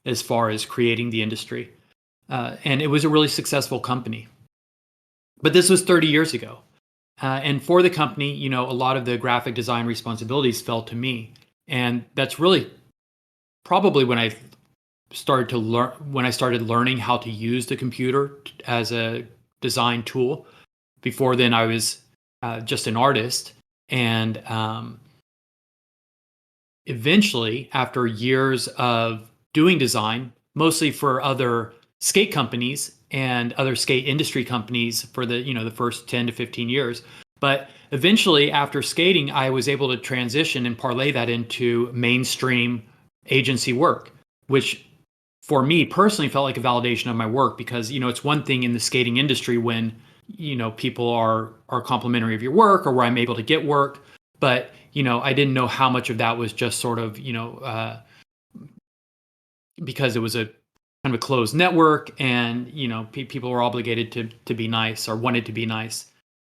as far as creating the industry. And it was a really successful company. But this was 30 years ago. And for the company, a lot of the graphic design responsibilities fell to me. And that's really probably when I started learning how to use the computer as a design tool. Before then, I was just an artist. And eventually, after years of doing design, mostly for other skate companies and other skate industry companies for the first 10 to 15 years. But eventually, after skating, I was able to transition and parlay that into mainstream agency work, which for me personally felt like a validation of my work, because it's one thing in the skating industry when people are complimentary of your work, or where I'm able to get work, but I didn't know how much of that was just sort of because it was a kind of a closed network, and people were obligated to be nice, or wanted to be nice.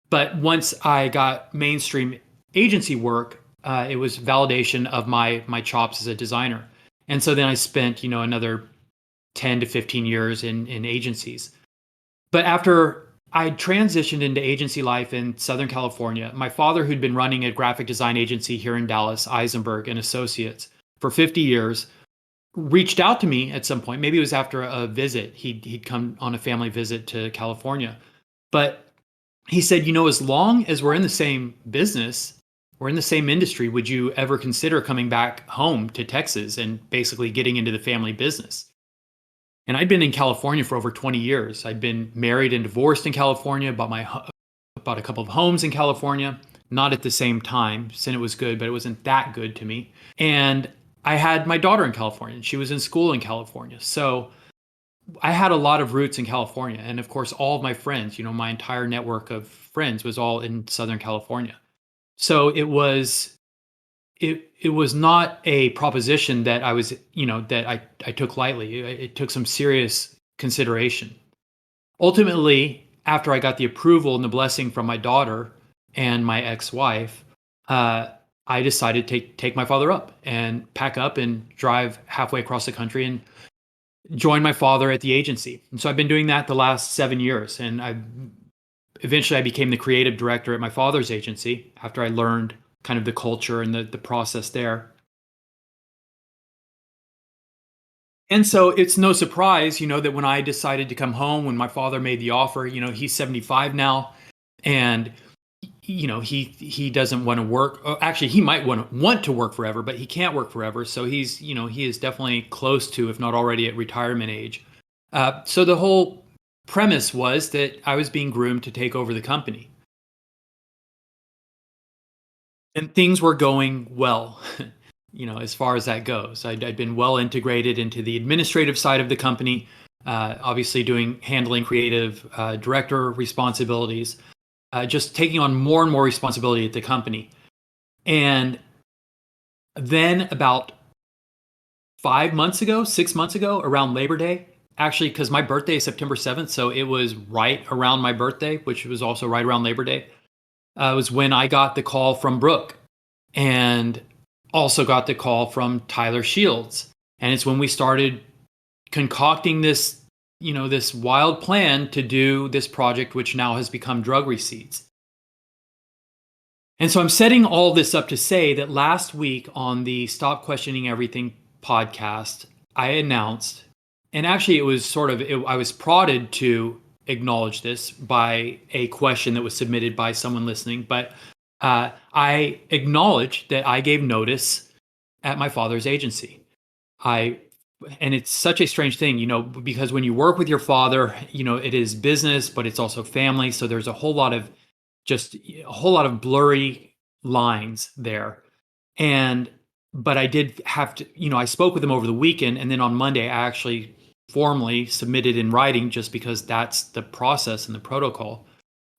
But once I got mainstream agency work, it was validation of my chops as a designer. And so then I spent another 10 to 15 years in agencies. But after I transitioned into agency life in Southern California, my father, who'd been running a graphic design agency here in Dallas, Eisenberg and Associates, for 50 years, reached out to me at some point. Maybe it was after a visit. He'd come on a family visit to California. But he said, as long as we're in the same business, we're in the same industry, would you ever consider coming back home to Texas and basically getting into the family business? And I'd been in California for over 20 years. I'd been married and divorced in California, bought a couple of homes in California, not at the same time. It was good, but it wasn't that good to me. And I had my daughter in California, and she was in school in California. So I had a lot of roots in California. And of course, all of my friends, my entire network of friends was all in Southern California. So it was not a proposition that I was, that I took lightly. It took some serious consideration. Ultimately, after I got the approval and the blessing from my daughter and my ex-wife, I decided to take my father up and pack up and drive halfway across the country and join my father at the agency. And so I've been doing that the last 7 years. And eventually I became the creative director at my father's agency after I learned kind of the culture and the process there. And so it's no surprise, that when I decided to come home, when my father made the offer, he's 75 now, and he doesn't want to work. Actually, he might want to work forever, but he can't work forever. So he is definitely close to, if not already at retirement age. So the whole premise was that I was being groomed to take over the company. And things were going well, as far as that goes. I'd been well integrated into the administrative side of the company, obviously handling creative director responsibilities, just taking on more and more responsibility at the company. And then about 6 months ago, around Labor Day, actually, because my birthday is September 7th, so it was right around my birthday, which was also right around Labor Day, was when I got the call from Brooke, and also got the call from Tyler Shields. And it's when we started concocting this wild plan to do this project, which now has become Drug Receipts. And so I'm setting all this up to say that last week on the Stop Questioning Everything podcast, I announced, and actually it was I was prodded to acknowledge this by a question that was submitted by someone listening, but I acknowledged that I gave notice at my father's agency. And it's such a strange thing, because when you work with your father, it is business, but it's also family. So there's a whole lot of blurry lines there. But I did have to, I spoke with him over the weekend, and then on Monday, I actually formally submitted in writing, just because that's the process and the protocol.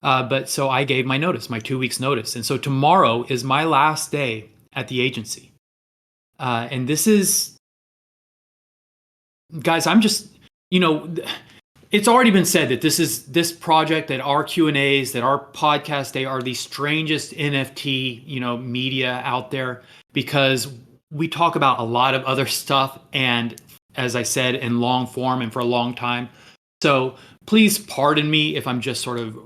But so I gave my notice, my 2 weeks notice. And so tomorrow is my last day at the agency. And this is, guys, I'm just, it's already been said that this project, that our Q&As, that our podcast, they are the strangest NFT, media out there, because we talk about a lot of other stuff, and as I said, in long form and for a long time. So please pardon me if I'm just sort of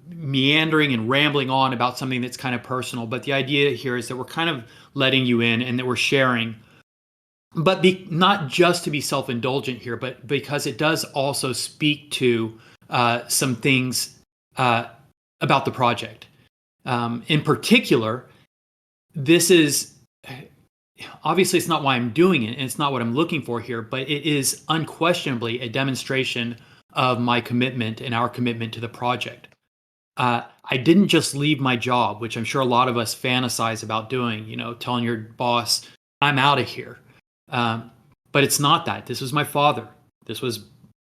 meandering and rambling on about something that's kind of personal. But the idea here is that we're kind of letting you in and that we're sharing, but not just to be self-indulgent here, but because it does also speak to some things about the project. In particular, this is obviously it's not why I'm doing it, and it's not what I'm looking for here, but it is unquestionably a demonstration of my commitment and our commitment to the project. I didn't just leave my job, which I'm sure a lot of us fantasize about doing, telling your boss, I'm out of here. But it's not that. This was my father. This was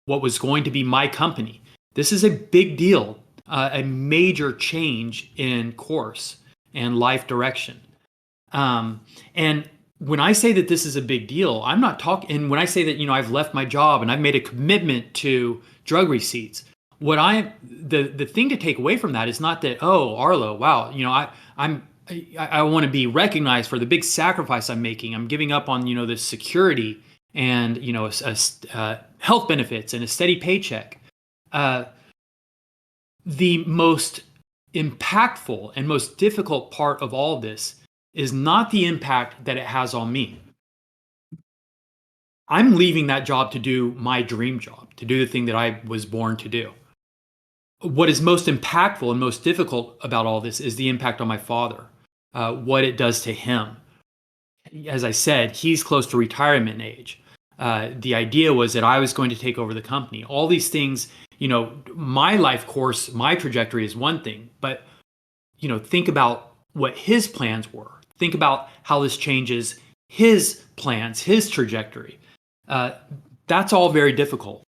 what was going to be my company. This is a big deal, a major change in course and life direction. And when I say that this is a big deal, I'm not talking, and when I say that, I've left my job and I've made a commitment to drug receipts, the thing to take away from that is not that, oh, Arlo, wow, I want to be recognized for the big sacrifice I'm making. I'm giving up on, the security and, health benefits and a steady paycheck. The most impactful and most difficult part of all this is not the impact that it has on me. I'm leaving that job to do my dream job, to do the thing that I was born to do. What is most impactful and most difficult about all this is the impact on my father, what it does to him. As I said, he's close to retirement age. The idea was that I was going to take over the company. All these things, my life course, my trajectory is one thing, but, think about what his plans were. Think about how this changes his plans, his trajectory. That's all very difficult.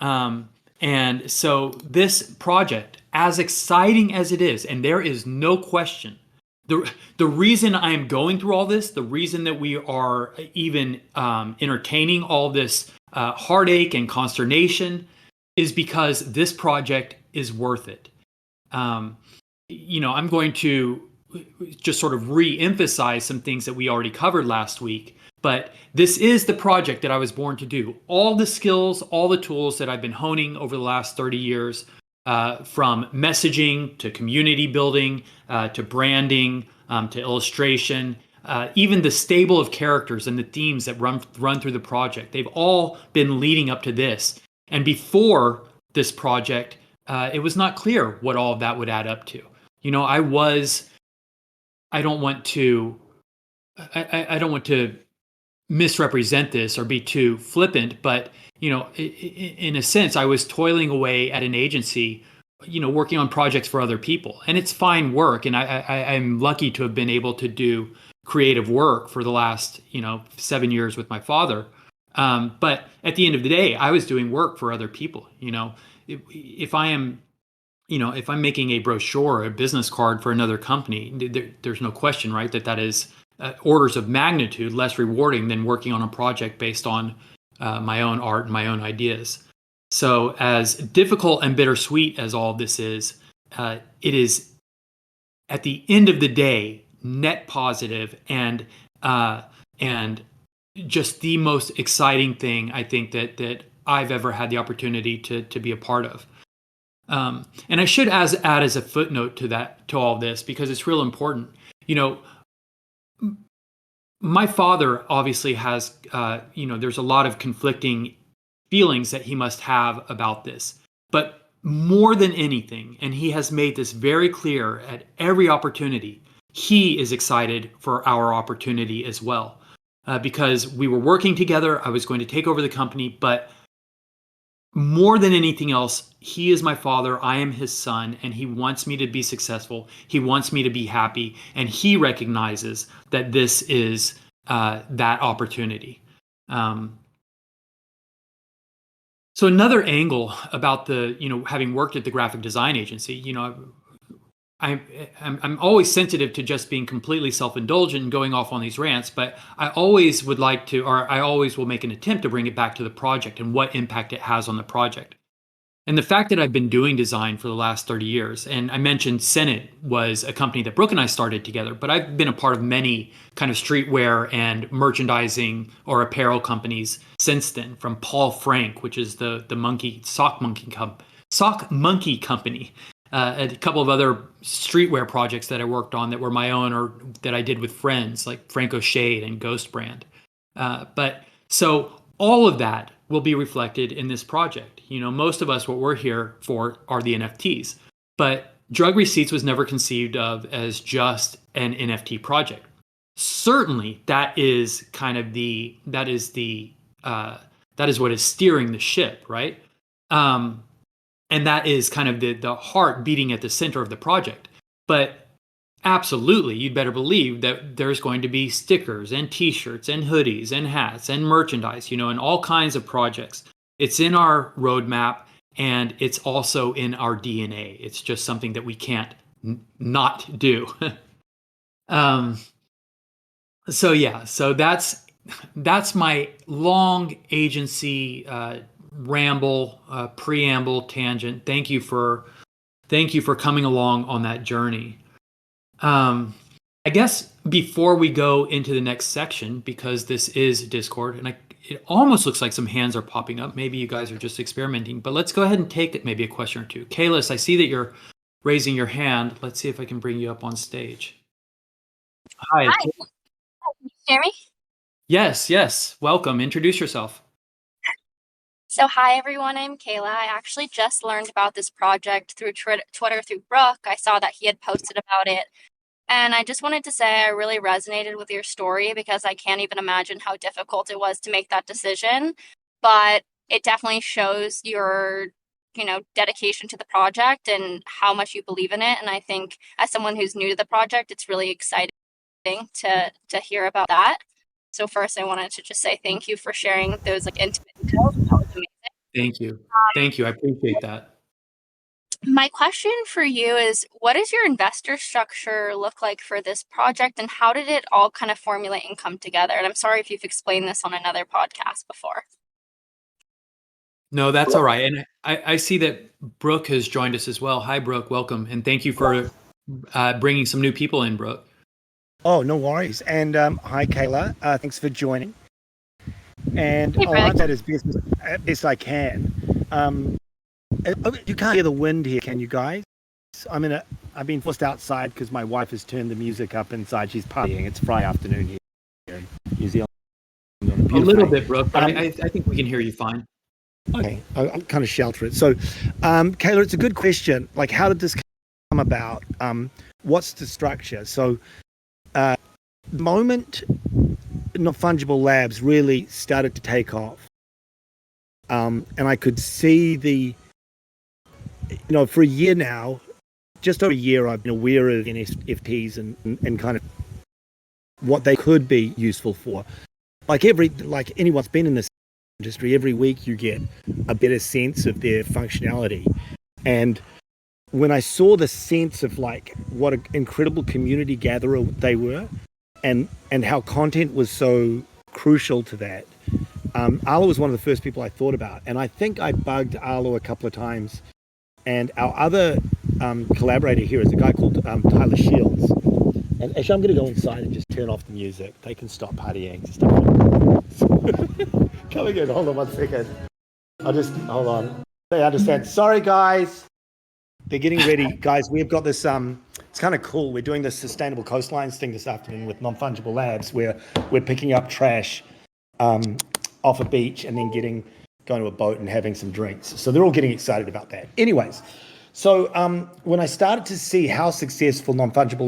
And so this project, as exciting as it is, and there is no question, the reason I am going through all this, the reason that we are even entertaining all this heartache and consternation is because this project is worth it. I'm going to just sort of re-emphasize some things that we already covered last week, but this is the project that I was born to do. All the skills, all the tools that I've been honing over the last 30 years, from messaging to community building, to branding, to illustration, even the stable of characters and the themes that run through the project, they've all been leading up to this. And before this project, it was not clear what all of that would add up to. I don't want to misrepresent this or be too flippant, but in a sense, I was toiling away at an agency, working on projects for other people, and it's fine work. And I'm lucky to have been able to do creative work for the last 7 years with my father. But at the end of the day, I was doing work for other people. If I'm making a brochure or a business card for another company, there's no question, right, that is orders of magnitude less rewarding than working on a project based on my own art and my own ideas. So as difficult and bittersweet as all this is, it is at the end of the day net positive and just the most exciting thing I think that I've ever had the opportunity to be a part of. And I should add as a footnote to all this, because it's real important. My father obviously has, there's a lot of conflicting feelings that he must have about this. But more than anything, and he has made this very clear at every opportunity, he is excited for our opportunity as well. Because we were working together, I was going to take over the company, but more than anything else, he is my father, I am his son, and he wants me to be successful. He wants me to be happy, and he recognizes that this is that opportunity. So another angle about having worked at the graphic design agency, I'm always sensitive to just being completely self-indulgent and going off on these rants, but I always would like to, or I always will make an attempt to bring it back to the project and what impact it has on the project. And the fact that I've been doing design for the last 30 years, and I mentioned Senate was a company that Brooke and I started together, but I've been a part of many kind of streetwear and merchandising or apparel companies since then, from Paul Frank, which is the sock monkey company, a couple of other streetwear projects that I worked on that were my own or that I did with friends like Franco Shade and Ghost Brand. But so all of that will be reflected in this project. Most of us, what we're here for are the NFTs, but Drug Receipts was never conceived of as just an NFT project. Certainly, that is what is steering the ship, right? And that is kind of the heart beating at the center of the project. But absolutely, you'd better believe that there's going to be stickers and t-shirts and hoodies and hats and merchandise, and all kinds of projects. It's in our roadmap and it's also in our DNA. It's just something that we can't not do. So that's my long agency ramble, preamble, tangent. Thank you for coming along on that journey. I guess before we go into the next section, because this is Discord, and it almost looks like some hands are popping up. Maybe you guys are just experimenting, but let's go ahead and take maybe a question or two. Kalis, I see that you're raising your hand. Let's see if I can bring you up on stage. Hi. Can you hear me? Yes. Welcome. Introduce yourself. So hi everyone, I'm Kayla. I actually just learned about this project through Twitter through Brooke. I saw that he had posted about it. And I just wanted to say I really resonated with your story because I can't even imagine how difficult it was to make that decision. But it definitely shows your, dedication to the project and how much you believe in it. And I think as someone who's new to the project, it's really exciting to hear about that. So first, I wanted to just say thank you for sharing those intimate details. That was amazing. Thank you. I appreciate that. My question for you is, what does your investor structure look like for this project, and how did it all kind of formulate and come together? And I'm sorry if you've explained this on another podcast before. No, that's all right. And I see that Brooke has joined us as well. Hi, Brooke. Welcome. And thank you for bringing some new people in, Brooke. Oh, no worries. And hi, Kayla. Thanks for joining. And I'll answer that as best I can. You can't hear the wind here, can you guys? I've been forced outside because my wife has turned the music up inside. She's partying. It's Friday afternoon here in New Zealand. A little bit, Brooke, but I think we can hear you fine. Okay, I'll kind of shelter it. So, Kayla, it's a good question. How did this come about? What's the structure? So, the moment non-fungible labs really started to take off, and I could see for a year now, just over a year, I've been aware of NFTs and kind of what they could be useful for. Like anyone's been in this industry, every week you get a better sense of their functionality. And when I saw the sense of what an incredible community gatherer they were, and how content was so crucial to that, Arlo was one of the first people I thought about. And I think I bugged Arlo a couple of times. And our other collaborator here is a guy called Tyler Shields. And actually, I'm going to go inside and just turn off the music. They can stop partying. Coming in. Hold on 1 second. Hold on. They understand. Sorry, guys. They're getting ready. Guys, we've got this, it's kind of cool. We're doing this sustainable coastlines thing this afternoon with non-fungible labs where we're picking up trash off a beach and then going to a boat and having some drinks. So they're all getting excited about that. Anyways, so when I started to see how successful non-fungible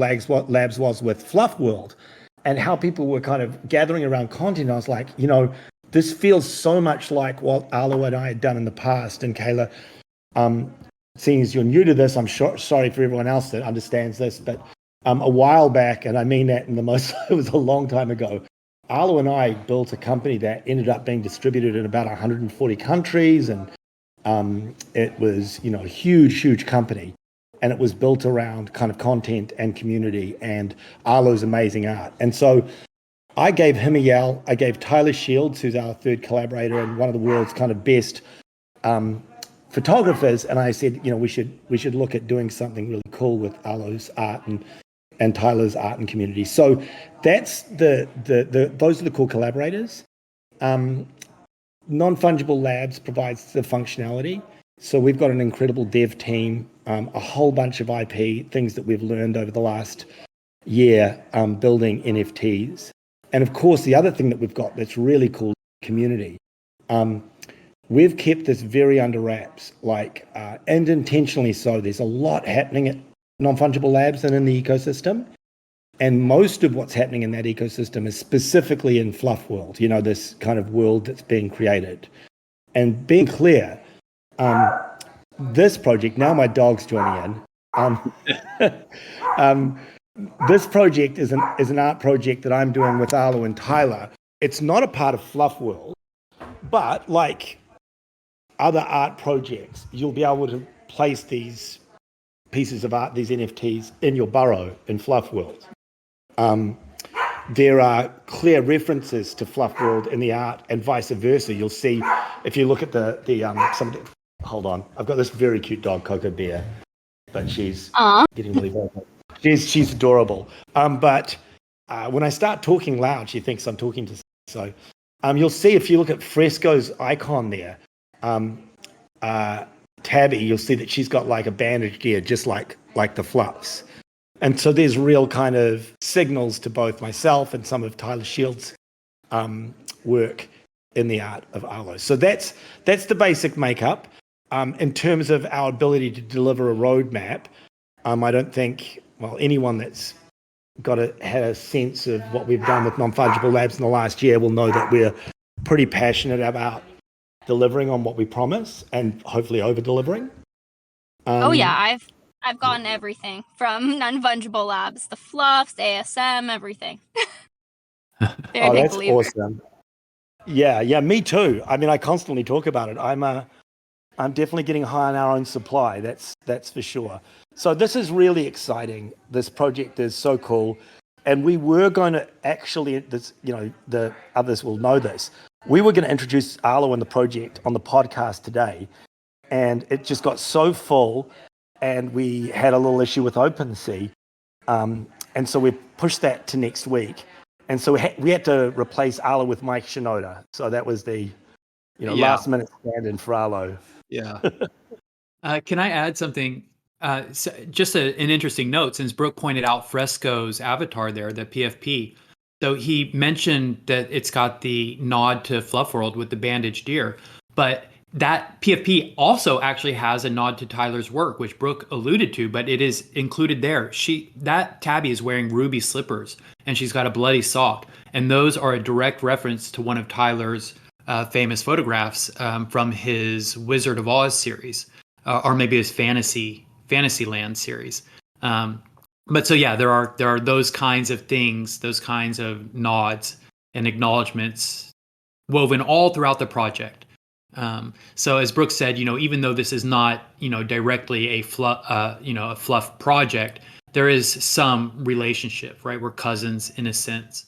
labs was with Fluff World and how people were kind of gathering around content, I was like, this feels so much like what Arlo and I had done in the past. And Kayla, seeing as you're new to this, I'm sorry for everyone else that understands this, but a while back, and I mean that in the most, it was a long time ago, Arlo and I built a company that ended up being distributed in about 140 countries, and it was, a huge company, and it was built around kind of content and community and Arlo's amazing art. And so I gave him a yell. I gave Tyler Shields, who's our third collaborator and one of the world's kind of best photographers, and I said, we should look at doing something really cool with Arlo's art and Tyler's art and community. So that's those are the core collaborators. Non-fungible labs provides the functionality. So we've got an incredible dev team, a whole bunch of IP things that we've learned over the last year building NFTs. And of course, the other thing that we've got that's really cool, community. We've kept this very under wraps, and intentionally so. There's a lot happening at non-fungible labs and in the ecosystem. And most of what's happening in that ecosystem is specifically in Fluff World, this kind of world that's being created. And being clear, this project, now my dog's joining in, this project is an art project that I'm doing with Arlo and Tyler. It's not a part of Fluff World, but like other art projects, you'll be able to place these pieces of art, these NFTs, in your burrow in Fluff World. There are clear references to Fluff World in the art and vice versa. You'll see if you look at hold on, I've got this very cute dog, Coco Bear, but she's getting really vocal. She's adorable. But when I start talking loud, she thinks I'm talking to. So you'll see if you look at Fresco's icon there, Tabby, you'll see that she's got like a bandaged ear, just like the Fluffs. And so there's real kind of signals to both myself and some of Tyler Shields' work in the art of Arlo. So that's the basic makeup. In terms of our ability to deliver a roadmap, I don't think, anyone that's had a sense of what we've done with non-fungible labs in the last year will know that we're pretty passionate about delivering on what we promise and hopefully over-delivering. Oh yeah, I've gotten everything from non-fungible labs, the fluffs, ASM, everything. Very big that's believer. Awesome. Yeah, me too. I mean, I constantly talk about it. I'm definitely getting high on our own supply. That's for sure. So this is really exciting. This project is so cool. And we were going to actually, the others will know this. We were going to introduce Arlo and the project on the podcast today. And it just got so full. And we had a little issue with OpenSea. And so we pushed that to next week. And so we had to replace Arlo with Mike Shinoda. So that was the last minute stand-in for Arlo. Yeah. Can I add something? Just an interesting note, since Brooke pointed out Fresco's avatar there, the PFP. So he mentioned that it's got the nod to Fluff World with the bandaged ear, but that PFP also actually has a nod to Tyler's work, which Brooke alluded to, but it is included there. That Tabby is wearing ruby slippers and she's got a bloody sock. And those are a direct reference to one of Tyler's famous photographs from his Wizard of Oz series, or maybe his Fantasyland series. But so yeah, there are those kinds of things, those kinds of nods and acknowledgments woven all throughout the project. So as Brooke said, even though this is not directly a fluff project, there is some relationship, right? We're cousins in a sense.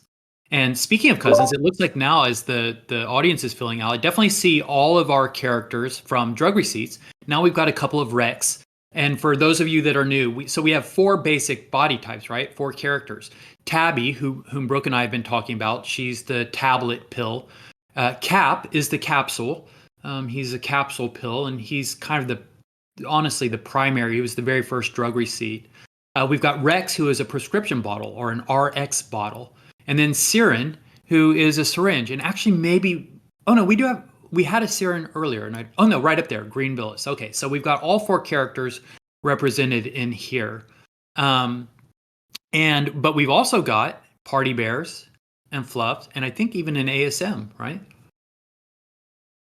And speaking of cousins, it looks like now as the audience is filling out, I definitely see all of our characters from Drug Receipts. Now we've got a couple of recs. And for those of you that are new, we have 4 basic body types, right? 4 characters. Tabby, whom Brooke and I have been talking about, she's the tablet pill. Cap is the capsule. He's a capsule pill, and he's kind of honestly the primary. He was the very first drug receipt. We've got Rex, who is a prescription bottle or an RX bottle. And then Siren, who is a syringe. And actually we had a Siren earlier. And right up there, Green Billis. Okay, so we've got all 4 characters represented in here. But we've also got Party Bears and Fluffs, and I think even an ASM, right?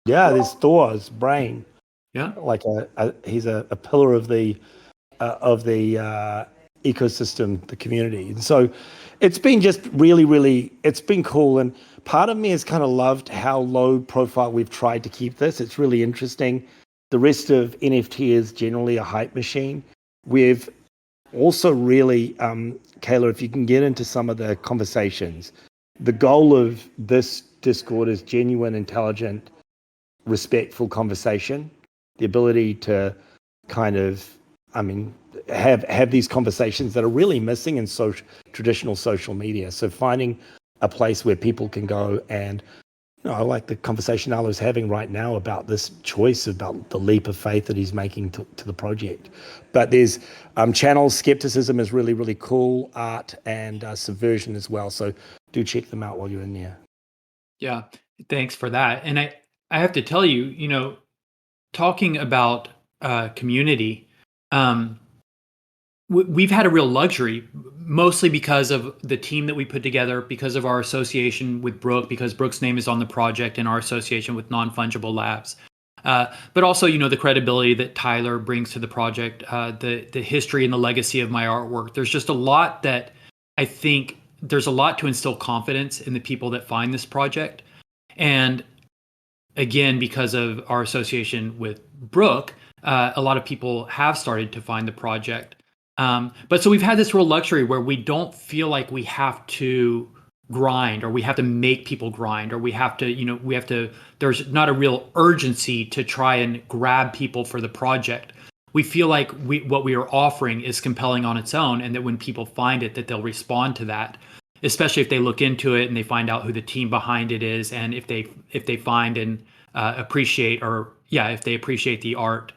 Yeah, there's Thor's brain. Yeah, like he's a pillar of the ecosystem, the community. And so it's been just really, it's been cool. And part of me has kind of loved how low profile we've tried to keep this. It's really interesting. The rest of NFT is generally a hype machine. We've also really, Kayla, if you can get into some of the conversations, the goal of this Discord is genuine, intelligent, respectful conversation. the ability to kind of, I mean, have these conversations that are really missing in traditional social media. So finding a place where people can go and, I like the conversation Arlo's having right now about this choice, about the leap of faith that he's making to the project. But there's channels, skepticism is really, really cool, art and subversion as well. So do check them out while you're in there. Yeah, thanks for that. And I have to tell you, talking about community, we've had a real luxury, mostly because of the team that we put together, because of our association with Brooke, because Brooke's name is on the project and our association with Non-Fungible Labs. But also, the credibility that Tyler brings to the project, the history and the legacy of my artwork. There's just a lot that I think there's a lot to instill confidence in the people that find this project. And again, because of our association with Brooke, a lot of people have started to find the project. But so we've had this real luxury where we don't feel like we have to grind, or we have to make people grind, or we have to, there's not a real urgency to try and grab people for the project. We feel like what we are offering is compelling on its own, and that when people find it, that they'll respond to that, especially if they look into it and they find out who the team behind it is, and if they find and appreciate, if they appreciate the art.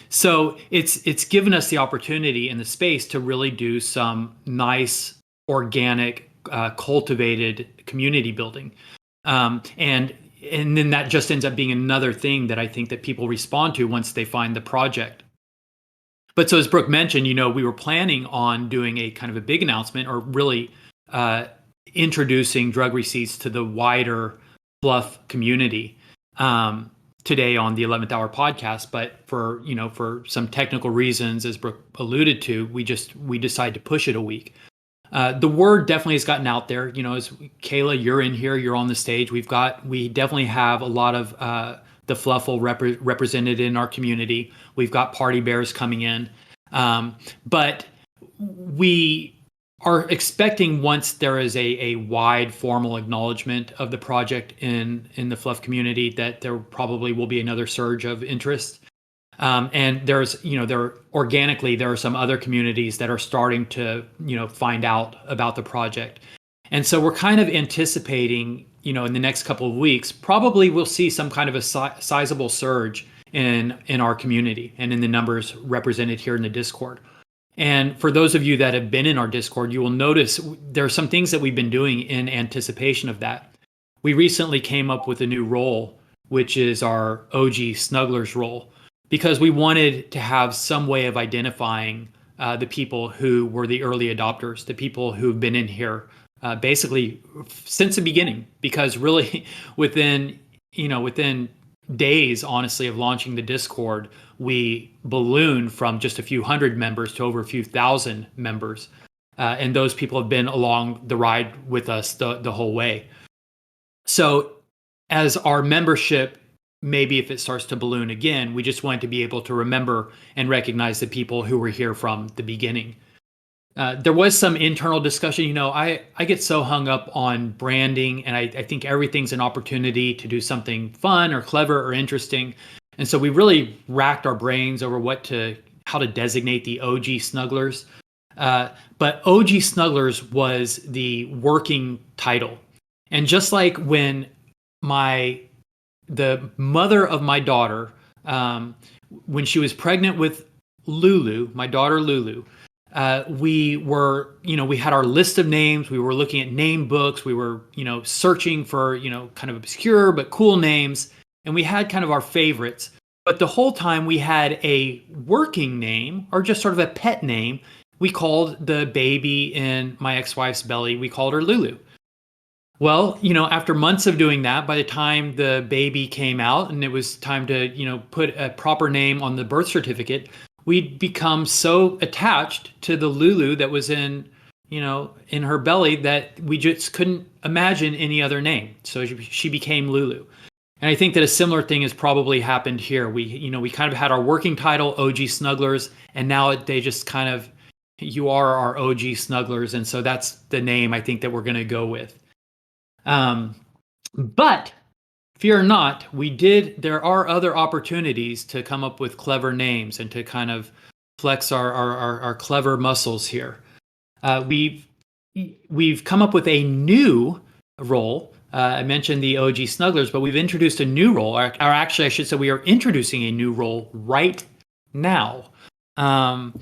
So it's given us the opportunity and the space to really do some nice, organic, cultivated community building. And then that just ends up being another thing that I think that people respond to once they find the project. But so as Brooke mentioned, we were planning on doing a kind of a big announcement, or really introducing drug receipts to the wider Fluff community today on the 11th Hour podcast. But for some technical reasons, as Brooke alluded to, we decided to push it a week. The word definitely has gotten out there. As Kayla, you're in here, you're on the stage. We definitely have a lot of the Fluffle represented in our community. We've got party bears coming in, but we are expecting, once there is a wide formal acknowledgement of the project in the Fluff community, that there probably will be another surge of interest. And there are some other communities that are starting to, find out about the project. And so we're kind of anticipating, in the next couple of weeks, probably we'll see some kind of a sizable surge in our community and in the numbers represented here in the Discord. And for those of you that have been in our Discord, you will notice there are some things that we've been doing in anticipation of that. We recently came up with a new role, which is our OG Snugglers role, because we wanted to have some way of identifying the people who were the early adopters, the people who've been in here basically since the beginning. Because really, within days, honestly, of launching the Discord, we ballooned from just a few hundred members to over a few thousand members, and those people have been along the ride with us the whole way. So, as our membership, maybe if it starts to balloon again, we just want to be able to remember and recognize the people who were here from the beginning. There was some internal discussion. I get so hung up on branding, and I think everything's an opportunity to do something fun or clever or interesting. And so we really racked our brains over how to designate the OG Snugglers. But OG Snugglers was the working title. And just like when the mother of my daughter, when she was pregnant with Lulu, my daughter Lulu, we had our list of names. We were looking at name books. We were, searching for, kind of obscure but cool names. And we had kind of our favorites. But the whole time we had a working name, or just sort of a pet name. We called the baby in my ex-wife's belly, we called her Lulu. Well, after months of doing that, by the time the baby came out and it was time to, put a proper name on the birth certificate, we'd become so attached to the Lulu that was in her belly that we just couldn't imagine any other name. So she became Lulu. And I think that a similar thing has probably happened here. We kind of had our working title, OG Snugglers, and now they just kind of, you are our OG Snugglers. And so that's the name I think that we're going to go with. But fear not, there are other opportunities to come up with clever names and to kind of flex our clever muscles here. We've come up with a new role. I mentioned the OG Snugglers, but we've introduced a new role, or actually I should say we are introducing a new role right now. And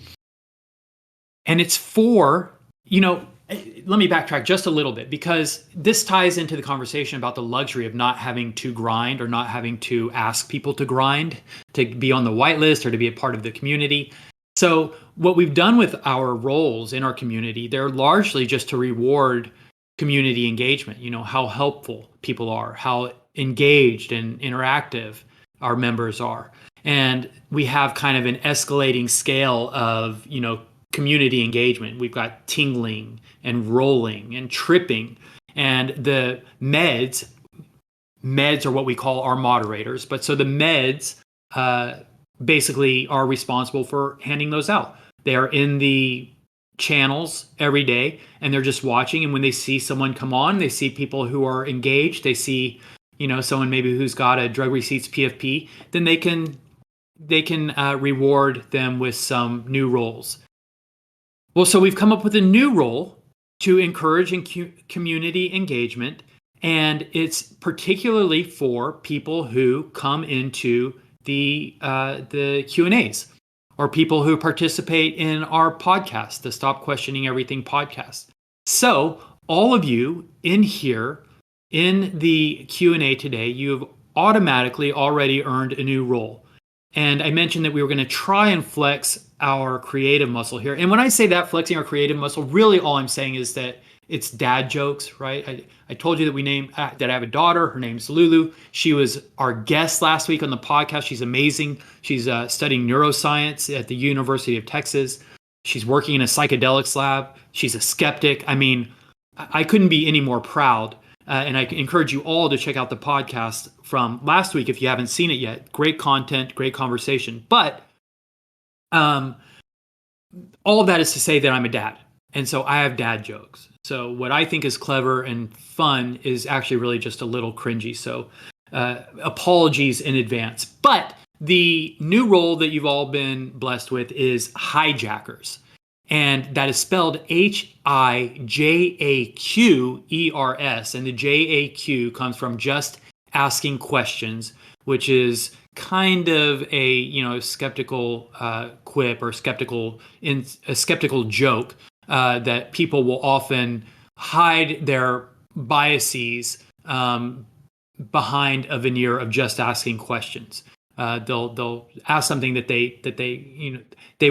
it's for, let me backtrack just a little bit, because this ties into the conversation about the luxury of not having to grind or not having to ask people to grind to be on the whitelist or to be a part of the community. So what we've done with our roles in our community, they're largely just to reward community engagement, how helpful people are, how engaged and interactive our members are. And we have kind of an escalating scale of, community engagement. We've got tingling and rolling and tripping, and the meds are what we call our moderators. But so the meds basically are responsible for handing those out. They are in the channels every day, and they're just watching. And when they see someone come on, they see people who are engaged. They see, someone maybe who's got a drug receipts PFP, then they can reward them with some new roles. Well, so we've come up with a new role to encourage community engagement, and it's particularly for people who come into the Q&As, or people who participate in our podcast, the Stop Questioning Everything podcast. So all of you in here in the Q&A today, you've automatically already earned a new role. And I mentioned that we were going to try and flex our creative muscle here. And when I say that, flexing our creative muscle, really all I'm saying is that it's dad jokes, right? I told you that that I have a daughter. Her name's Lulu. She was our guest last week on the podcast. She's amazing. She's studying neuroscience at the University of Texas. She's working in a psychedelics lab. She's a skeptic. I mean, I couldn't be any more proud. And I encourage you all to check out the podcast from last week if you haven't seen it yet. Great content, great conversation. But all of that is to say that I'm a dad. And so I have dad jokes. So what I think is clever and fun is actually really just a little cringy. So apologies in advance. But the new role that you've all been blessed with is hijackers. And that is spelled HIJAQERS. And the JAQ comes from just asking questions, which is kind of a skeptical quip or a skeptical joke that people will often hide their biases behind a veneer of just asking questions. They'll ask something that they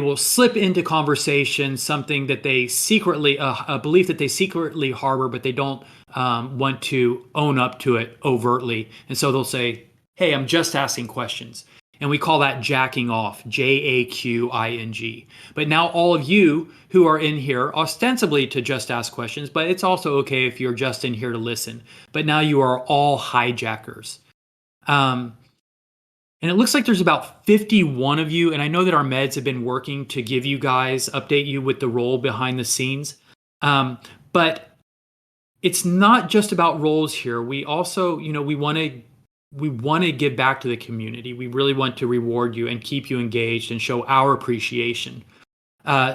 will slip into conversation something that they secretly, a belief that they secretly harbor, but they don't want to own up to it overtly. And so they'll say, hey, I'm just asking questions. And we call that jacking off, JAQING. But now all of you who are in here ostensibly to just ask questions, but it's also okay if you're just in here to listen. But now you are all hijackers. And it looks like there's about 51 of you. And I know that our meds have been working to give you guys, update you with the role behind the scenes. But it's not just about roles here. We also, we want to give back to the community. We really want to reward you and keep you engaged and show our appreciation.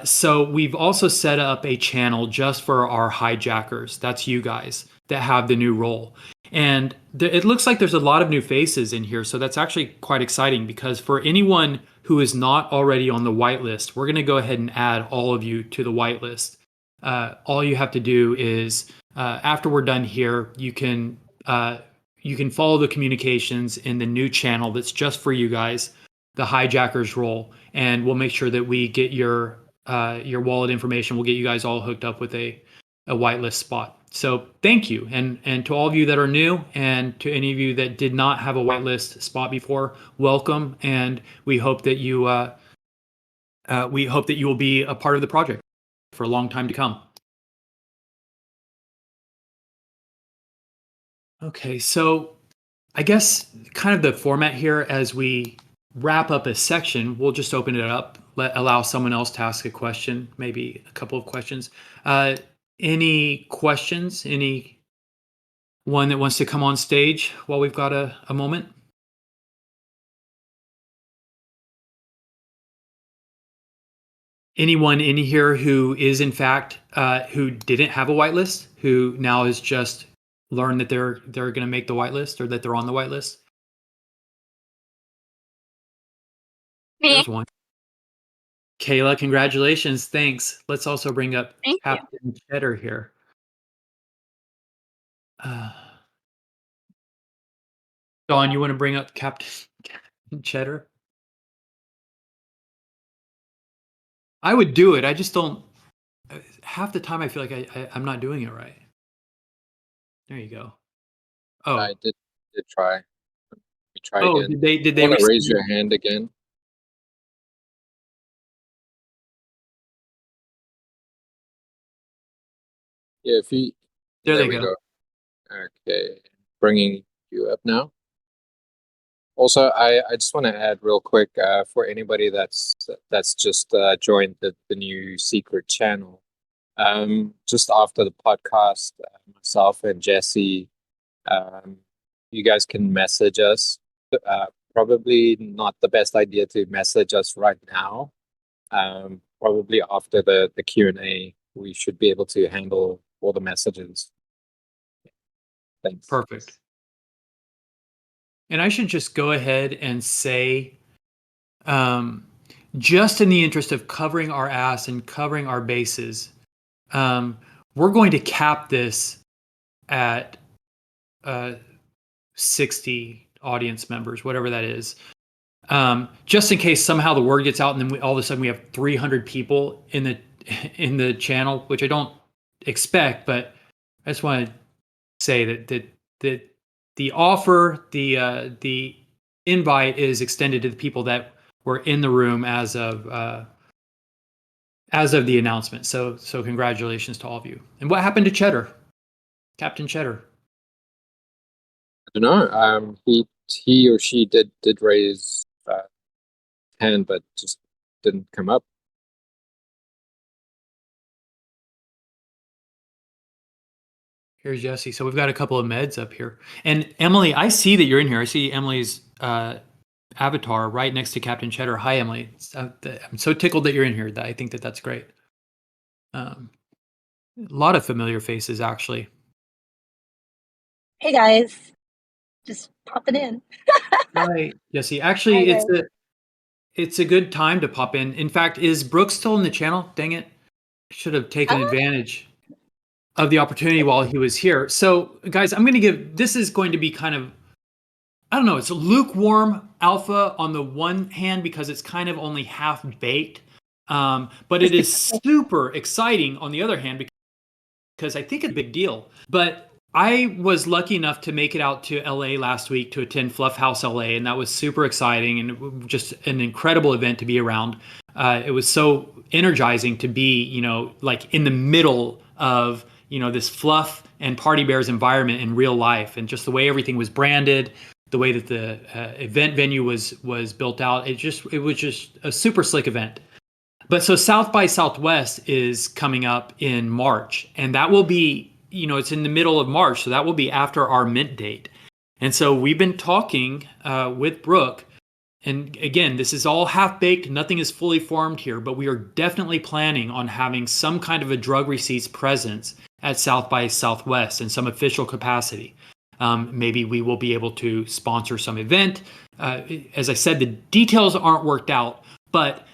So we've also set up a channel just for our hijackers. That's you guys that have the new role. And it looks like there's a lot of new faces in here. So that's actually quite exciting, because for anyone who is not already on the whitelist, we're going to go ahead and add all of you to the whitelist. All you have to do is, after we're done here, you can follow the communications in the new channel that's just for you guys, the hijackers role. And we'll make sure that we get your wallet information. We'll get you guys all hooked up with a whitelist spot. So thank you. And to all of you that are new, and to any of you that did not have a whitelist spot before, welcome. And we hope that you will be a part of the project for a long time to come. Okay, so I guess kind of the format here, as we wrap up a section, we'll just open it up, allow someone else to ask a question, maybe a couple of questions. Any questions? that wants to come on stage while we've got a moment? Anyone in here who is in fact who didn't have a whitelist, who now has just learned that they're going to make the whitelist or that they're on the whitelist? Me. There's one. Kayla, congratulations. Thanks. Let's also bring up Thank you. Captain Cheddar here. Dawn, you want to bring up Captain Cheddar? I would do it. I just don't. Half the time, I feel like I'm not doing it right. There you go. Oh, I did try. Let me try oh, again. did they Want to raise receive- your hand again? Yeah, if you. There we they go. Okay, bringing you up now. Also, I just want to add real quick for anybody that's just joined the new secret channel. Just after the podcast, myself and Jesse, you guys can message us. Probably not the best idea to message us right now. Probably after the Q&A, we should be able to handle all the messages. Thanks. Perfect. And I should just go ahead and say, just in the interest of covering our ass and covering our bases, we're going to cap this at 60 audience members, whatever that is. Just in case somehow the word gets out and then all of a sudden we have 300 people in the channel, which I don't expect, but I just want to say that the offer, the invite is extended to the people that were in the room as of the announcement. So congratulations to all of you. And what happened to Cheddar, Captain Cheddar? I don't know. He or she did raise hand, but just didn't come up. Here's Jesse. So we've got a couple of meds up here. And Emily, I see that you're in here. I see Emily's avatar right next to Captain Cheddar. Hi, Emily. I'm so tickled that you're in here. I think that's great. A lot of familiar faces, actually. Hey guys, just popping in. Hi, Jesse. Actually, Hi, it's a good time to pop in. In fact, is Brooke still in the channel? Dang it. Should have taken advantage of the opportunity while he was here. So, guys, this is going to be kind of, I don't know, it's a lukewarm alpha on the one hand because it's kind of only half baked. But it is super exciting on the other hand because I think it's a big deal. But I was lucky enough to make it out to LA last week to attend Fluff House LA, and that was super exciting and just an incredible event to be around. It was so energizing to be, like in the middle of, this fluff and party bears environment in real life, and just the way everything was branded, the way that the event venue was built out. It was just a super slick event. But so South by Southwest is coming up in March, and that will be, it's in the middle of March, so that will be after our mint date. And so we've been talking with Brooke, and again, this is all half-baked, nothing is fully formed here, but we are definitely planning on having some kind of a drug receipts presence at South by Southwest in some official capacity. Maybe we will be able to sponsor some event. As I said, the details aren't worked out, but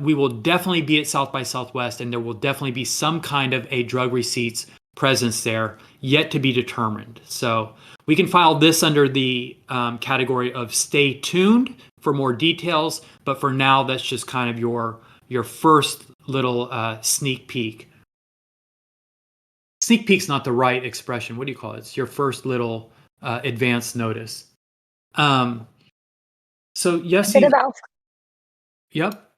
we will definitely be at South by Southwest, and there will definitely be some kind of a drug receipts presence there, yet to be determined. So we can file this under the category of stay tuned for more details, but for now, that's just kind of your first little sneak peek. Sneak peek's not the right expression. What do you call it? It's your first little advance notice. So yes, a bit of alpha. Yep.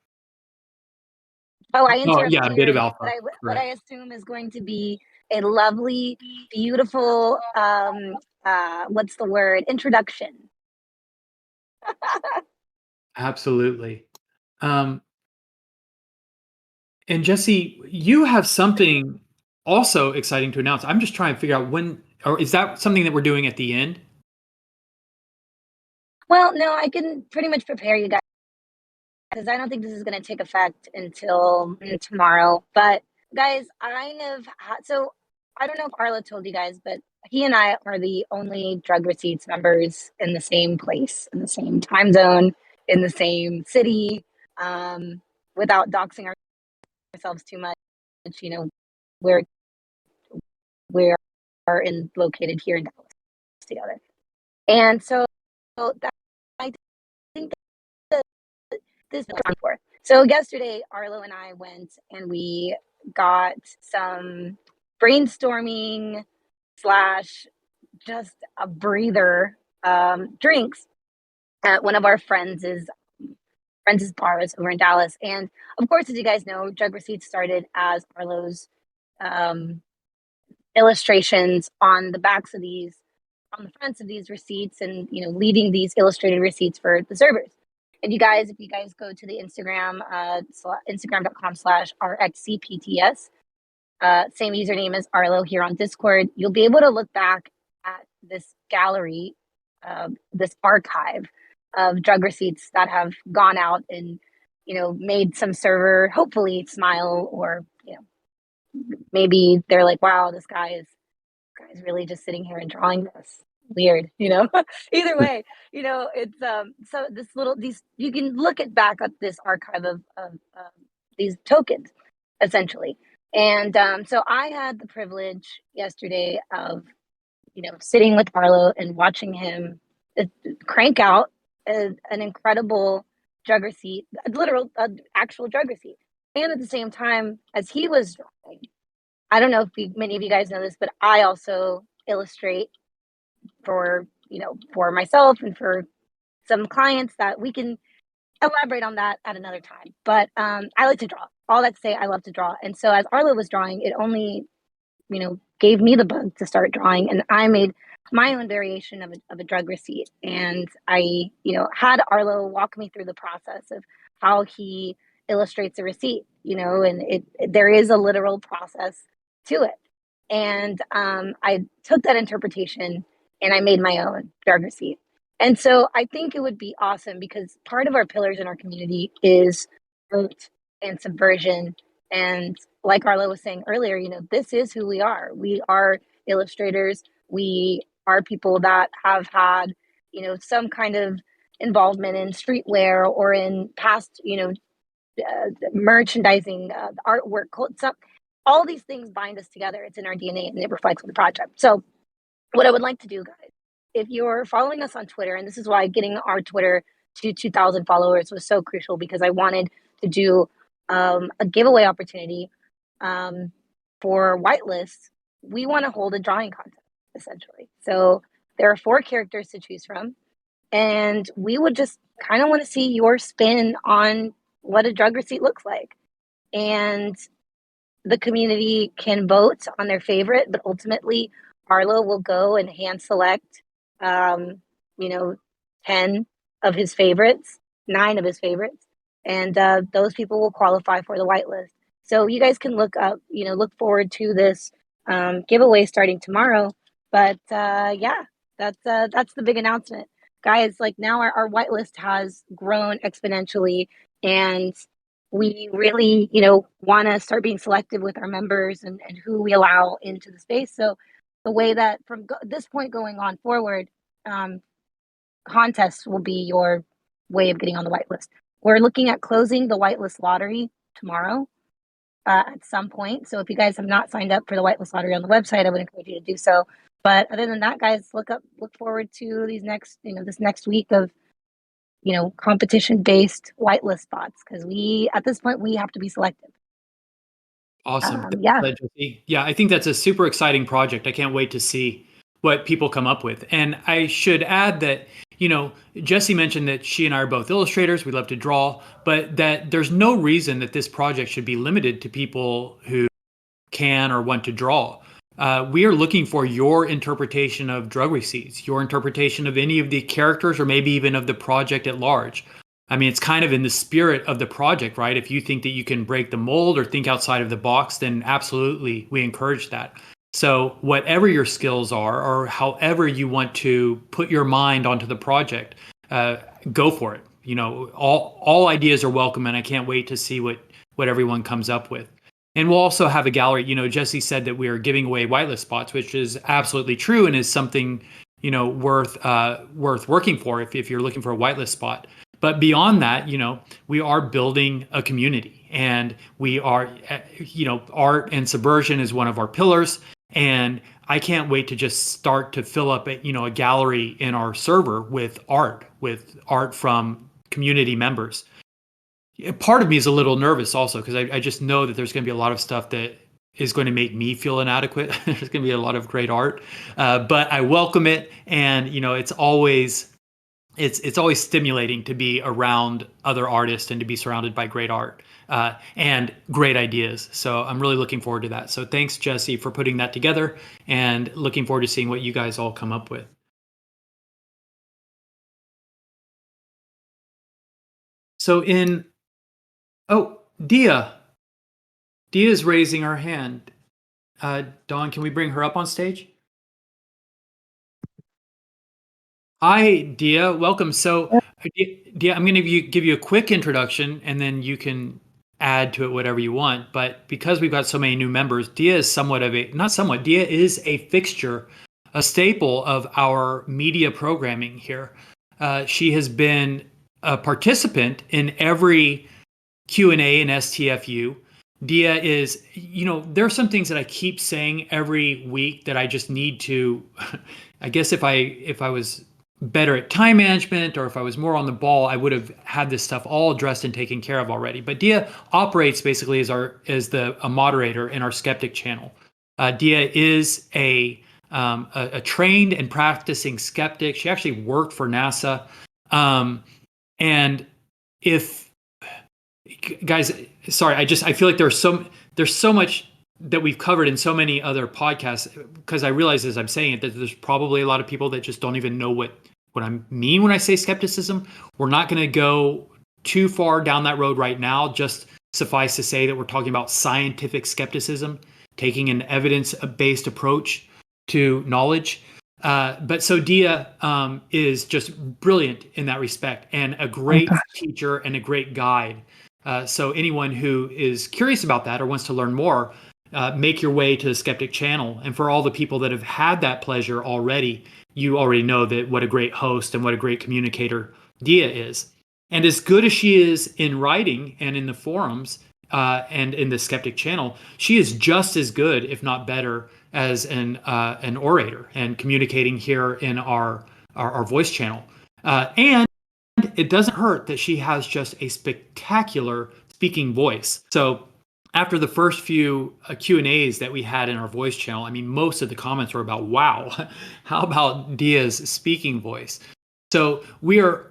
Oh, I interrupted yeah, a bit of you, alpha. What I assume is going to be a lovely, beautiful, what's the word? Introduction. Absolutely. And Jesse, you have something also exciting to announce. I'm just trying to figure out when or is that something that we're doing at the end? Well, no, I can pretty much prepare you guys because I don't think this is going to take effect until tomorrow. But guys, so I don't know if Arlo told you guys, but he and I are the only drug receipts members in the same place, in the same time zone, in the same city, without doxing ourselves too much. You know, we're we are located here in Dallas together, and so that I think that this is for. So yesterday, Arlo and I went and we got some brainstorming slash just a breather drinks at one of our friends' bars over in Dallas. And of course, as you guys know, Drug Receipts started as Arlo's illustrations on the backs of these, on the fronts of these receipts, and leaving these illustrated receipts for the servers. And you guys, if you guys go to the Instagram, Instagram.com/RXCPTS, same username as Arlo here on Discord, you'll be able to look back at this gallery, this archive of drug receipts that have gone out and made some server hopefully smile, or maybe they're like, wow, this guy's really just sitting here and drawing this weird, either way, it's so these you can look back at this archive of these tokens essentially. And so I had the privilege yesterday of sitting with Arlo and watching him crank out an incredible drug receipt, actual drug receipt. And at the same time, as he was drawing, I don't know if many of you guys know this, but I also illustrate for myself and for some clients that we can elaborate on that at another time. But I like to draw. All that to say, I love to draw. And so as Arlo was drawing, it only gave me the bug to start drawing, and I made my own variation of a drug receipt. And I had Arlo walk me through the process of how he illustrates a receipt, and there is a literal process to it. And I took that interpretation and I made my own drug receipt. And so I think it would be awesome, because part of our pillars in our community is art and subversion. And like Arlo was saying earlier, this is who we are. We are illustrators. We are people that have had, some kind of involvement in streetwear or in past, merchandising, artwork, all these things bind us together. It's in our DNA and it reflects on the project. So what I would like to do, guys, if you're following us on Twitter, and this is why getting our Twitter to 2,000 followers was so crucial, because I wanted to do a giveaway opportunity for whitelists. We want to hold a drawing contest, essentially. So there are 4 characters to choose from, and we would just kind of want to see your spin on what a drug receipt looks like. And the community can vote on their favorite, but ultimately Arlo will go and hand select 10 of his favorites, 9 of his favorites, and those people will qualify for the whitelist. So you guys can look forward to this giveaway starting tomorrow. But yeah, that's the big announcement, guys. Like, now our whitelist has grown exponentially, and we really want to start being selective with our members and who we allow into the space. So the way that from this point going on forward, contests will be your way of getting on the whitelist. We're looking at closing the whitelist lottery tomorrow at some point. So if you guys have not signed up for the whitelist lottery on the website, I would encourage you to do so. But other than that, guys, look forward to these this next week of competition-based whitelist spots, because at this point we have to be selective. Awesome. Yeah. Yeah, I think that's a super exciting project. I can't wait to see what people come up with. And I should add that, Jessie mentioned that she and I are both illustrators. We love to draw, but that there's no reason that this project should be limited to people who can or want to draw. We are looking for your interpretation of drug receipts, your interpretation of any of the characters, or maybe even of the project at large. I mean, it's kind of in the spirit of the project, right? If you think that you can break the mold or think outside of the box, then absolutely, we encourage that. So whatever your skills are, or however you want to put your mind onto the project, go for it. All ideas are welcome, and I can't wait to see what everyone comes up with. And we'll also have a gallery. Jesse said that we are giving away whitelist spots, which is absolutely true and is something worth working for if you're looking for a whitelist spot. But beyond that, we are building a community, and we are, art and subversion is one of our pillars. And I can't wait to just start to fill up a gallery in our server with art from community members. Part of me is a little nervous also, because I just know that there's going to be a lot of stuff that is going to make me feel inadequate. There's going to be a lot of great art, but I welcome it, and it's always stimulating to be around other artists and to be surrounded by great art and great ideas. So I'm really looking forward to that. So thanks, Jesse, for putting that together, and looking forward to seeing what you guys all come up with. So Dia is raising her hand. Dawn, can we bring her up on stage? Hi, Dia. Welcome. So, Dia, I'm going to give you a quick introduction, and then you can add to it whatever you want. But because we've got so many new members, Dia is Dia is a fixture, a staple of our media programming here. She has been a participant in every Q&A and STFU. Dia is, there are some things that I keep saying every week that I just need to, I guess if I was better at time management, or if I was more on the ball, I would have had this stuff all addressed and taken care of already. But Dia operates basically as a moderator in our skeptic channel. Dia is a trained and practicing skeptic. She actually worked for NASA. And if guys, sorry, I feel like there's so much that we've covered in so many other podcasts, because I realize as I'm saying it that there's probably a lot of people that just don't even know what I mean when I say skepticism. We're not going to go too far down that road right now. Just suffice to say that we're talking about scientific skepticism, taking an evidence-based approach to knowledge. But so Dia is just brilliant in that respect, and a great teacher and a great guide. So anyone who is curious about that or wants to learn more, make your way to the Skeptic channel. And for all the people that have had that pleasure already, you already know that what a great host and what a great communicator Dia is. And as good as she is in writing and in the forums and in the Skeptic channel, she is just as good, if not better, as an orator and communicating here in our voice channel. And it doesn't hurt that she has just a spectacular speaking voice. So after the first few Q&As that we had in our voice channel, I mean, most of the comments were about, wow, how about Dia's speaking voice? So we are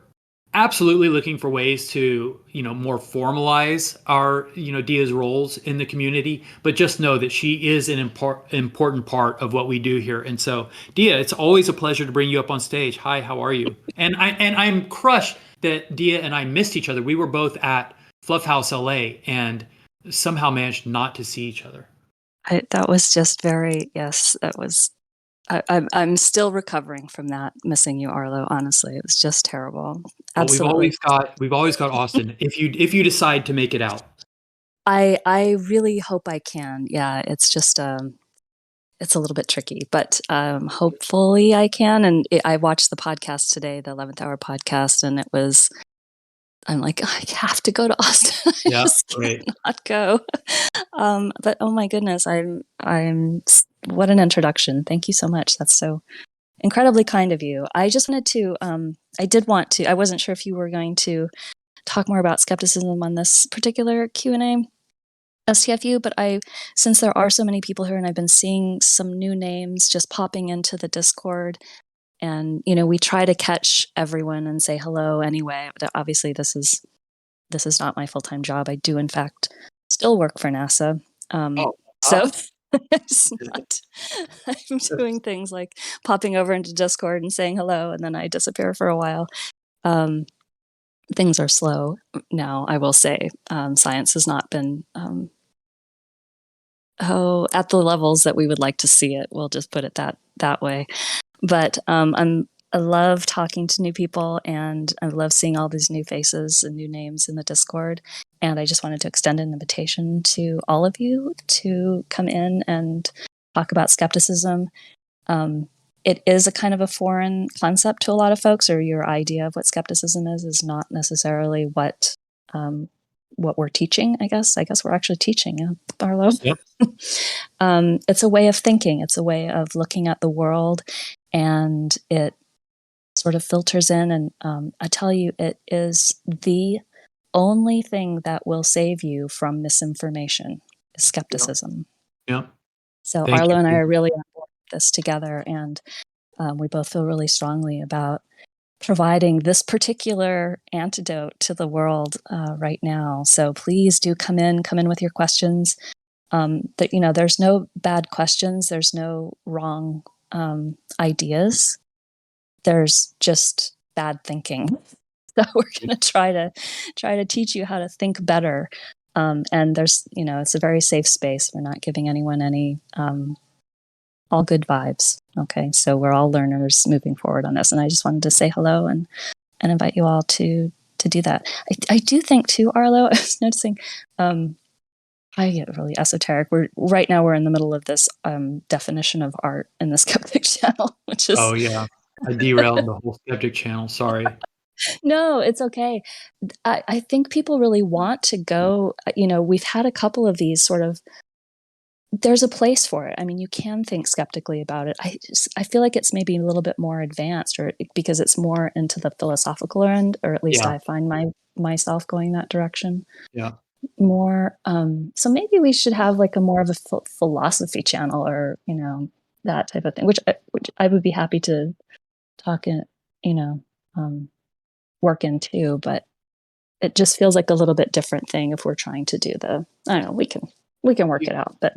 absolutely looking for ways to, more formalize our, Dia's roles in the community, but just know that she is an important part of what we do here. And so, Dia, it's always a pleasure to bring you up on stage. Hi, how are you? And I'm crushed that Dia and I missed each other. We were both at Fluff House LA and somehow managed not to see each other. That was just yes, that was, I'm still recovering from that, missing you, Arlo. Honestly, it was just terrible. Absolutely. Well, we've always got Austin. if you decide to make it out, I really hope I can. Yeah, it's just it's a little bit tricky, but hopefully I can. And I watched the podcast today, the 11th Hour podcast, and I'm like, I have to go to Austin. I just cannot go. But oh my goodness, I'm what an introduction. Thank you so much. That's so incredibly kind of you. I just wanted to, I wasn't sure if you were going to talk more about skepticism on this particular Q&A STFU, but since there are so many people here and I've been seeing some new names just popping into the Discord, and we try to catch everyone and say hello anyway. Obviously this is not my full-time job. I do in fact still work for NASA. So it's not, I'm doing things like popping over into Discord and saying hello, and then I disappear for a while. Things are slow now, I will say. Science has not been at the levels that we would like to see it. We'll just put it that way. But I love talking to new people, and I love seeing all these new faces and new names in the Discord. And I just wanted to extend an invitation to all of you to come in and talk about skepticism. It is a kind of a foreign concept to a lot of folks, or your idea of what skepticism is not necessarily what we're teaching. I guess we're actually teaching, Arlo. Yep. It's a way of thinking. It's a way of looking at the world, and it sort of filters in. And I tell you, it is the only thing that will save you from misinformation is skepticism. Yeah. So Thank Arlo you. and I are really on board with this together, and we both feel really strongly about providing this particular antidote to the world right now. So please do come in with your questions. There's no bad questions. There's no wrong ideas. There's just bad thinking. So we're going to try to teach you how to think better. And there's, it's a very safe space. We're not giving anyone any all good vibes. Okay, so we're all learners moving forward on this. And I just wanted to say hello and invite you all to do that. I do think too, Arlo, I was noticing, I get really esoteric. Right now we're in the middle of this definition of art in the Skeptic channel, which is... Oh yeah, I derailed the whole Skeptic channel. Sorry. No, it's okay. I think people really want to go, we've had a couple of these sort of, there's a place for it. I mean, you can think skeptically about it. I feel like it's maybe a little bit more advanced, or because it's more into the philosophical end, or at least I find myself going that direction. Yeah. More. So maybe we should have like a more of a philosophy channel, or that type of thing, which I would be happy to talk in, work into, but it just feels like a little bit different thing if we're trying to do I don't know, we can work it out. But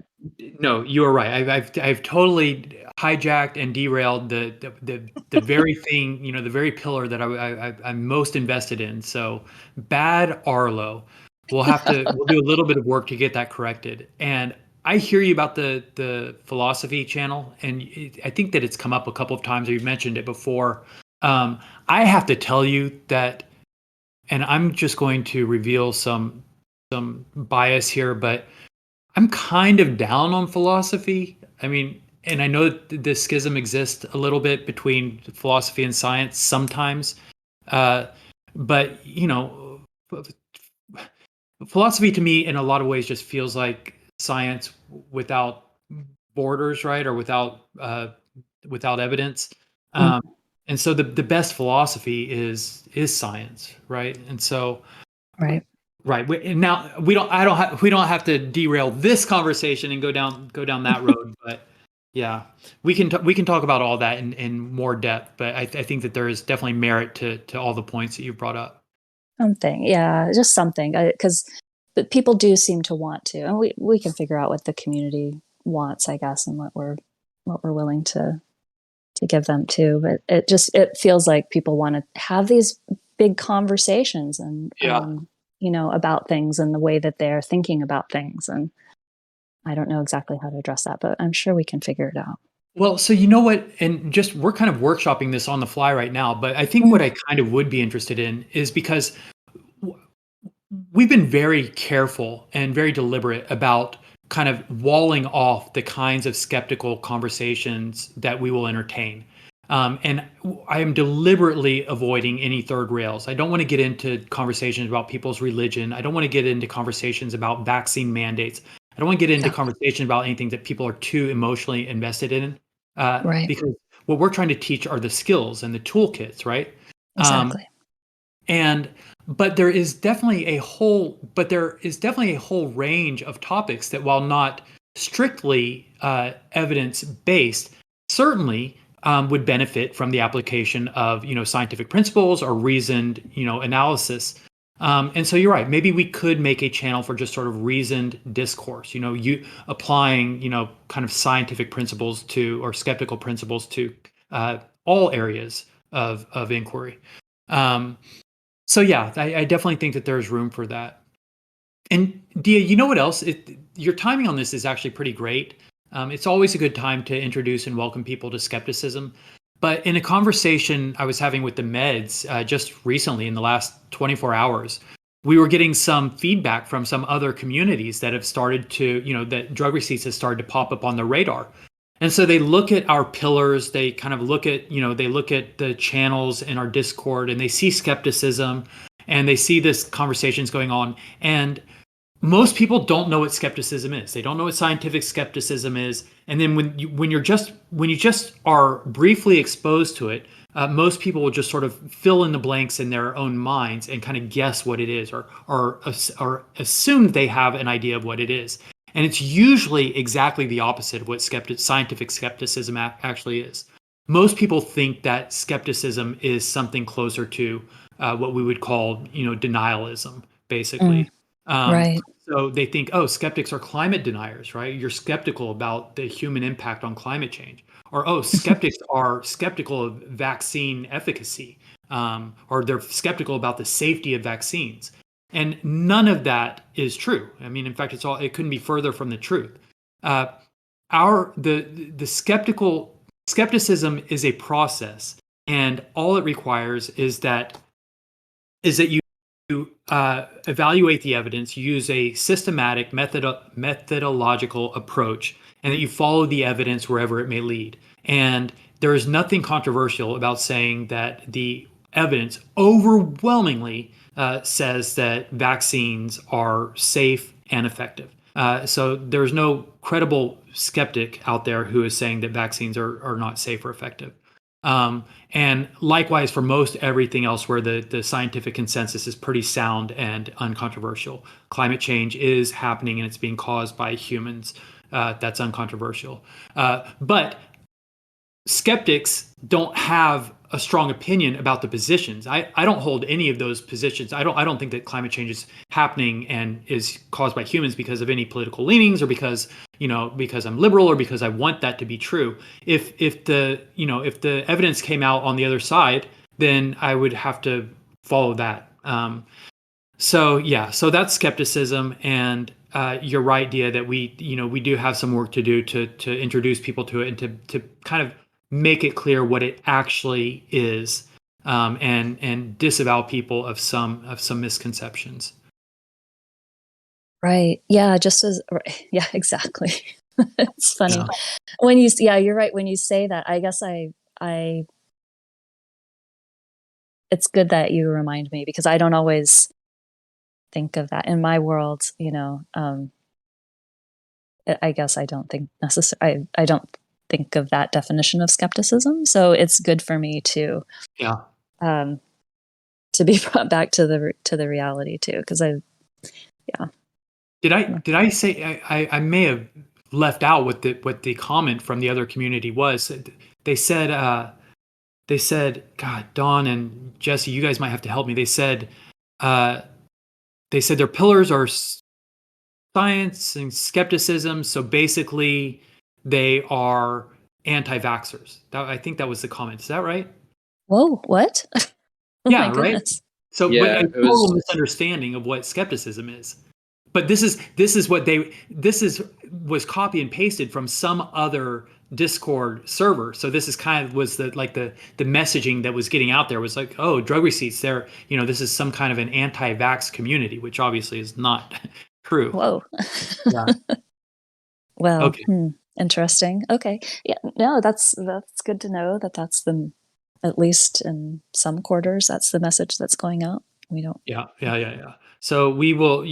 no, you are right. I've totally hijacked and derailed the very thing, the very pillar that I'm most invested in. So bad Arlo. We'll do a little bit of work to get that corrected. And I hear you about the philosophy channel, and I think that it's come up a couple of times, or you've mentioned it before. I have to tell you that, and I'm just going to reveal some bias here, but I'm kind of down on philosophy. I mean, and I know that this schism exists a little bit between philosophy and science sometimes, but philosophy to me in a lot of ways just feels like science without borders, right? Or without evidence. And so the best philosophy is science, right? And so, right. Now we don't have to derail this conversation and go down that road, but yeah, we can talk about all that in more depth. But I think that there is definitely merit to all the points that you brought up. Just something, because people do seem to want to, and we can figure out what the community wants, I guess, and what we're willing to give them too. But it feels like people want to have these big conversations and about things and the way that they're thinking about things. And I don't know exactly how to address that, but I'm sure we can figure it out. Well, so you know what, and just we're kind of workshopping this on the fly right now, but I think what I kind of would be interested in is, because we've been very careful and very deliberate about kind of walling off the kinds of skeptical conversations that we will entertain. And I am deliberately avoiding any third rails. I don't want to get into conversations about people's religion. I don't want to get into conversations about vaccine mandates. I don't want to get into conversations about anything that people are too emotionally invested in. Right. Because what we're trying to teach are the skills and the toolkits, right? Exactly. But there is definitely a whole range of topics that, while not strictly evidence based, certainly would benefit from the application of scientific principles or reasoned analysis. And so you're right. Maybe we could make a channel for just sort of reasoned discourse. You applying kind of scientific principles to, or skeptical principles to, all areas of inquiry. So yeah, I definitely think that there's room for that. And Dia, you know what else? Your timing on this is actually pretty great. It's always a good time to introduce and welcome people to skepticism. But in a conversation I was having with the meds just recently in the last 24 hours, we were getting some feedback from some other communities that have started to, that drug receipts has started to pop up on their radar. And so they look at our pillars, they kind of look at, they look at the channels in our Discord and they see skepticism and they see this conversations going on. And most people don't know what skepticism is. They don't know what scientific skepticism is. And then when you just are briefly exposed to it, most people will just sort of fill in the blanks in their own minds and kind of guess what it is, or assume they have an idea of what it is. And it's usually exactly the opposite of what scientific skepticism actually is. Most people think that skepticism is something closer to what we would call, denialism, basically. Right. So they think, oh, skeptics are climate deniers, right? You're skeptical about the human impact on climate change. Or, oh, skeptics are skeptical of vaccine efficacy, or they're skeptical about the safety of vaccines. And none of that is true. I mean, in fact, it couldn't be further from the truth. The skepticism is a process, and all it requires is that you evaluate the evidence, use a systematic methodological approach, and that you follow the evidence wherever it may lead. And there is nothing controversial about saying that the evidence overwhelmingly says that vaccines are safe and effective. So there's no credible skeptic out there who is saying that vaccines are not safe or effective. And likewise for most everything else where the scientific consensus is pretty sound and uncontroversial. Climate change is happening and it's being caused by humans. That's uncontroversial. But skeptics don't have a strong opinion about the positions. I don't hold any of those positions. I don't think that climate change is happening and is caused by humans because of any political leanings or because I'm liberal or because I want that to be true. If the evidence came out on the other side, then I would have to follow that. So that's skepticism, and you're right, Dia, that we do have some work to do to introduce people to it and to kind of make it clear what it actually is, and disavow people of some misconceptions. Right. Yeah. Yeah, exactly. It's funny when you're right. When you say that, I guess it's good that you remind me because I don't always think of that in my world. I guess I don't think necessarily, I don't think of that definition of skepticism. So it's good for me to be brought back to the reality too. Cause Did I say I may have left out what the comment from the other community was? They said, God, Dawn and Jesse, you guys might have to help me. They said their pillars are science and skepticism. So basically, they are anti-vaxxers. I think that was the comment. Is that right? Whoa, what? Oh yeah, my right. Goodness. So, yeah, but a total misunderstanding of what skepticism is. But this was copy and pasted from some other Discord server. So this is kind of was the messaging that was getting out there was like, oh, drug receipts, this is some kind of an anti-vax community, which obviously is not true. Whoa. Yeah. Well, okay. Interesting. Okay. Yeah, no, that's good to know that's at least in some quarters, that's the message that's going out. We don't. Yeah. So we will,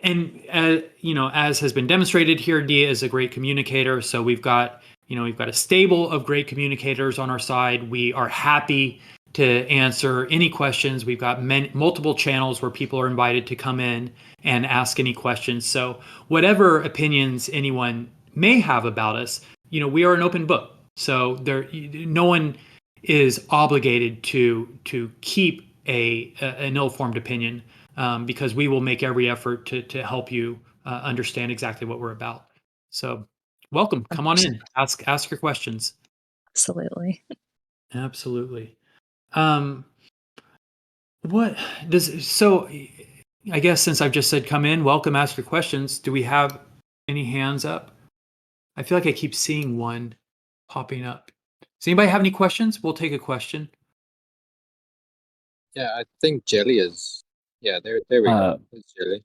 as has been demonstrated here, Dia is a great communicator. So we've got a stable of great communicators on our side. We are happy to answer any questions. We've got multiple channels where people are invited to come in and ask any questions. So whatever opinions anyone may have about us, we are an open book. So no one is obligated to keep an ill-formed opinion, because we will make every effort to help you understand exactly what we're about. So welcome, come on in, ask your questions. Absolutely. I guess since I've just said come in, welcome, ask your questions. Do we have any hands up? I feel like I keep seeing one popping up. Does anybody have any questions? We'll take a question. Yeah, I think Jelly is. Yeah, there we go. It's Jelly.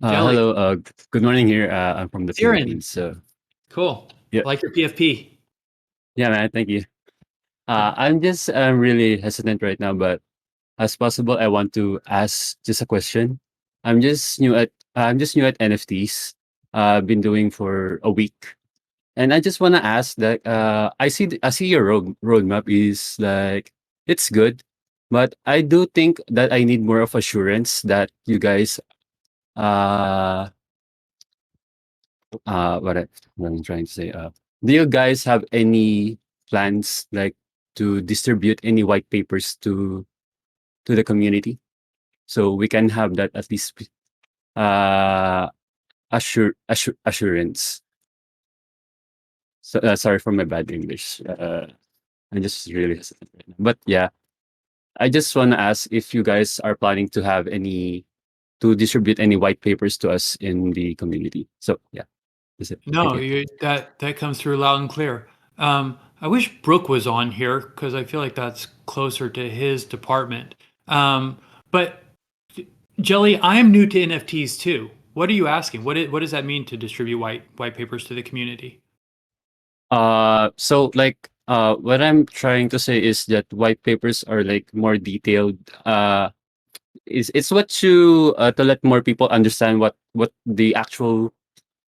Jelly. Hello. Good morning here. I'm from the Siren. Philippines. So Cool. Yeah. I like your PFP. yeah, man. Thank you. I'm just really hesitant right now, but as possible, I want to ask just a question. I'm just new at NFTs. I've been doing for a week, and I just want to ask that I see your roadmap is like it's good, but I do think that I need more of assurance that you guys uh what I'm trying to say. Do you guys have any plans like to distribute any white papers to the community so we can have that at least uh assurance. So sorry for my bad English. I'm just really hesitant right now. But yeah, I just want to ask if you guys are planning to have any to distribute any white papers to us in the community. So yeah, that's it. Thank No, you. that comes through loud and clear. I wish Brooke was on here because I feel like that's closer to his department. But Jelly, I'm new to NFTs too. What are you asking? What does that mean to distribute white papers to the community? So like what I'm trying to say is that white papers are like more detailed. Is it's what you to let more people understand what the actual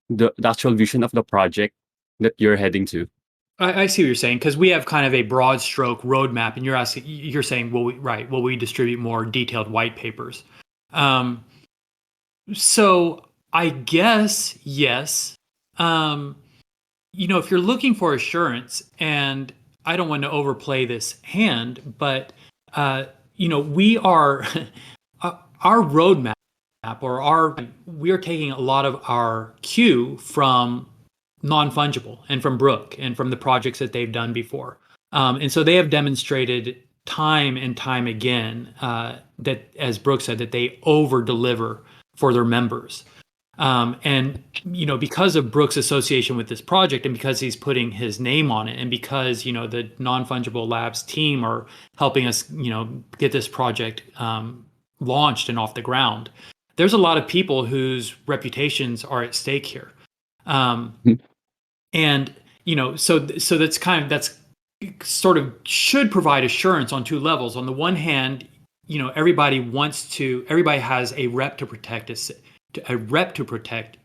vision of the project that you're heading to. I see what you're saying because we have kind of a broad stroke roadmap, and you're saying, will we distribute more detailed white papers? So I guess yes. If you're looking for assurance, and I don't want to overplay this hand, but we are our roadmap we are taking a lot of our cue from non-fungible and from Brooke and from the projects that they've done before. And so they have demonstrated time and time again that, as Brooke said, that they over deliver for their members. And because of Brooks' association with this project, and because he's putting his name on it, and because the non-fungible labs team are helping us get this project launched and off the ground, there's a lot of people whose reputations are at stake here. And so that's sort of should provide assurance on two levels. On the one hand, everybody has a rep to protect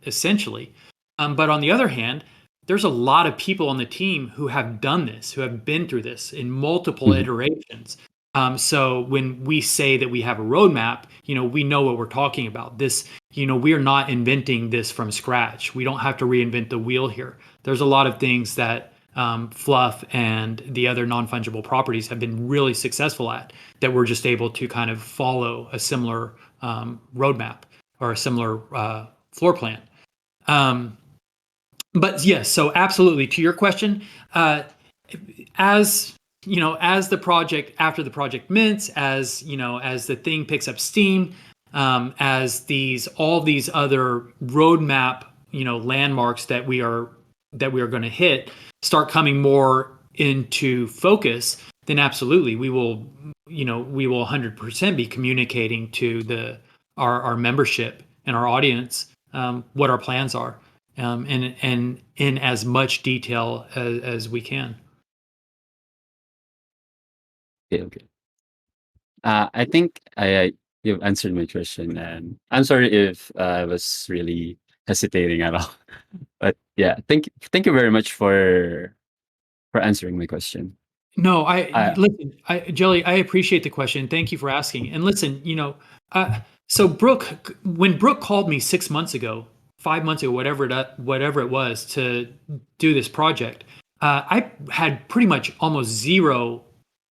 essentially. But on the other hand, there's a lot of people on the team who have done this, who have been through this in multiple iterations. So when we say that we have a roadmap, we know what we're talking about. This, we are not inventing this from scratch. We don't have to reinvent the wheel here. There's a lot of things that Fluff and the other non-fungible properties have been really successful at that we're just able to kind of follow a similar roadmap or a similar floor plan. But yes, so absolutely to your question, as the project, after the project mints, as the thing picks up steam, as all these other roadmap landmarks that we are going to hit start coming more into focus, then absolutely we will 100% be communicating to our membership and our audience what our plans are, and in as much detail as we can. Okay. I think you've answered my question, and I'm sorry if I was really hesitating at all. But yeah, thank you very much for answering my question. No, I listen, Jelly, I appreciate the question. Thank you for asking. And listen, so Brooke, when Brooke called me 6 months ago, 5 months ago, whatever it was, to do this project, I had pretty much almost zero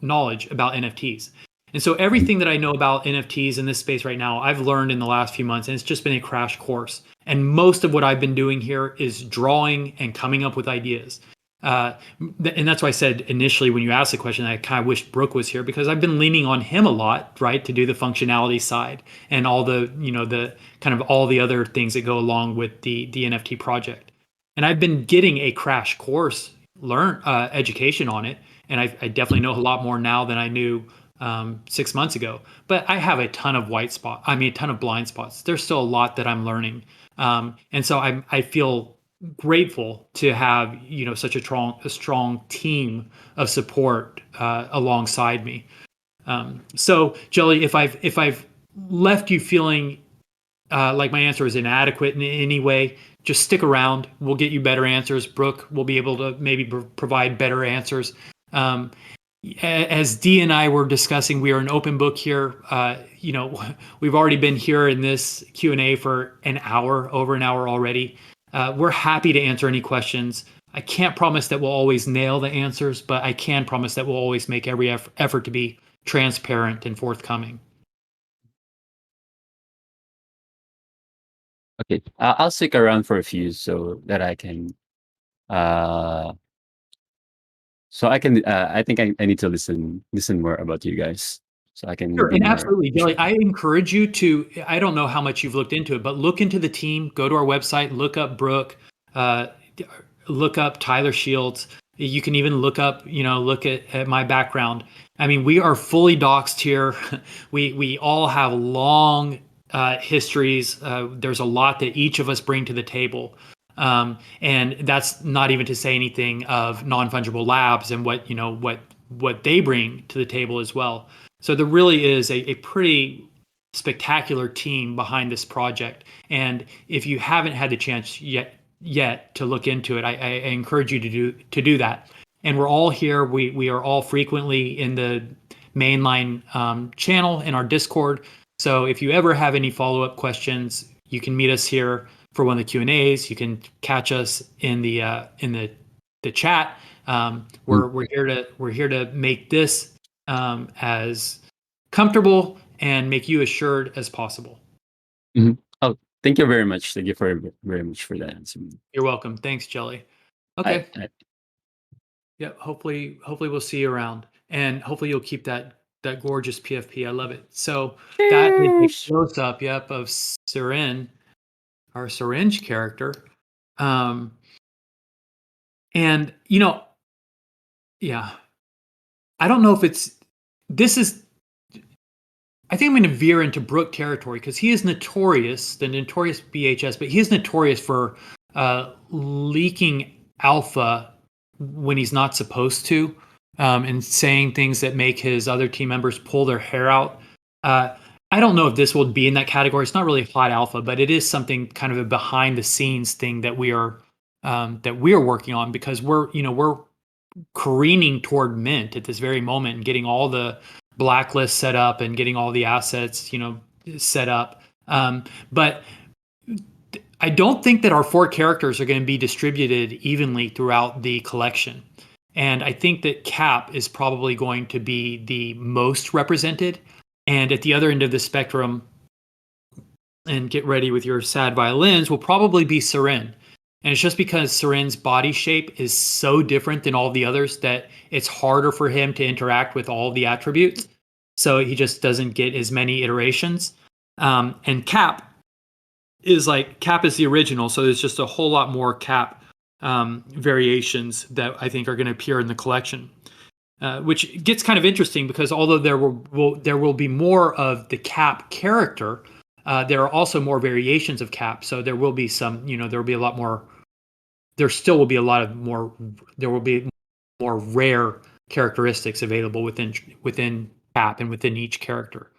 knowledge about NFTs. And so everything that I know about NFTs in this space right now, I've learned in the last few months, and it's just been a crash course. And most of what I've been doing here is drawing and coming up with ideas. And that's why I said initially when you asked the question, I kind of wish Brooke was here, because I've been leaning on him a lot, right, to do the functionality side and all the, the kind of all the other things that go along with the NFT project. And I've been getting a crash course education on it, and I definitely know a lot more now than I knew 6 months ago. But I have a ton of a ton of blind spots. There's still a lot that I'm learning, and so I feel grateful to have such a strong team of support alongside me. So Jelly, if I've left you feeling like my answer is inadequate in any way, just stick around. We'll get you better answers. Brooke will be able to maybe provide better answers. As Dee and I were discussing, we are an open book here. We've already been here in this Q&A for over an hour already. We're happy to answer any questions. I can't promise that we'll always nail the answers, but I can promise that we'll always make every effort to be transparent and forthcoming. Okay, I'll stick around for a few so that I can. I think I need to listen more about you guys, so I can Sure, be and more. absolutely, Jelly. I encourage you to. I don't know how much you've looked into it, but look into the team. Go to our website. Look up Brooke. Look up Tyler Shields. You can even look up. Look at my background. I mean, we are fully doxed here. We all have long histories. There's a lot that each of us bring to the table. And that's not even to say anything of non-fungible labs and what they bring to the table as well. So there really is a pretty spectacular team behind this project. And if you haven't had the chance yet to look into it, I encourage you to do that. And we're all here. We are all frequently in the mainline channel in our Discord. So if you ever have any follow-up questions, you can meet us here for one of the Q&As. You can catch us in the chat. We're here to make this as comfortable and make you assured as possible. Mm-hmm. Oh, thank you very much. Thank you very much for that answer. You're welcome. Thanks, Jelly. Okay. Yeah. Hopefully we'll see you around, and hopefully you'll keep that gorgeous PFP. I love it. So that is a close up, of Seren, our syringe character. And yeah, I don't know if I think I'm going to veer into Brooke territory, because he is the notorious BHS, but he is notorious for leaking alpha when he's not supposed to, and saying things that make his other team members pull their hair out. I don't know if this will be in that category. It's not really hot alpha, but it is something kind of a behind the scenes thing that we are working on, because we're careening toward mint at this very moment and getting all the blacklists set up and getting all the assets set up. But I don't think that our 4 characters are going to be distributed evenly throughout the collection. And I think that Cap is probably going to be the most represented. And at the other end of the spectrum, and get ready with your sad violins, will probably be Seren. And it's just because Seren's body shape is so different than all the others that it's harder for him to interact with all the attributes. So he just doesn't get as many iterations. And Cap is the original. So there's just a whole lot more Cap variations that I think are going to appear in the collection. Which gets kind of interesting, because although there will be more of the Cap character, there are also more variations of Cap. So there will be some, there will be a lot more. There still will be a lot of more. There will be more rare characteristics available within Cap and within each character.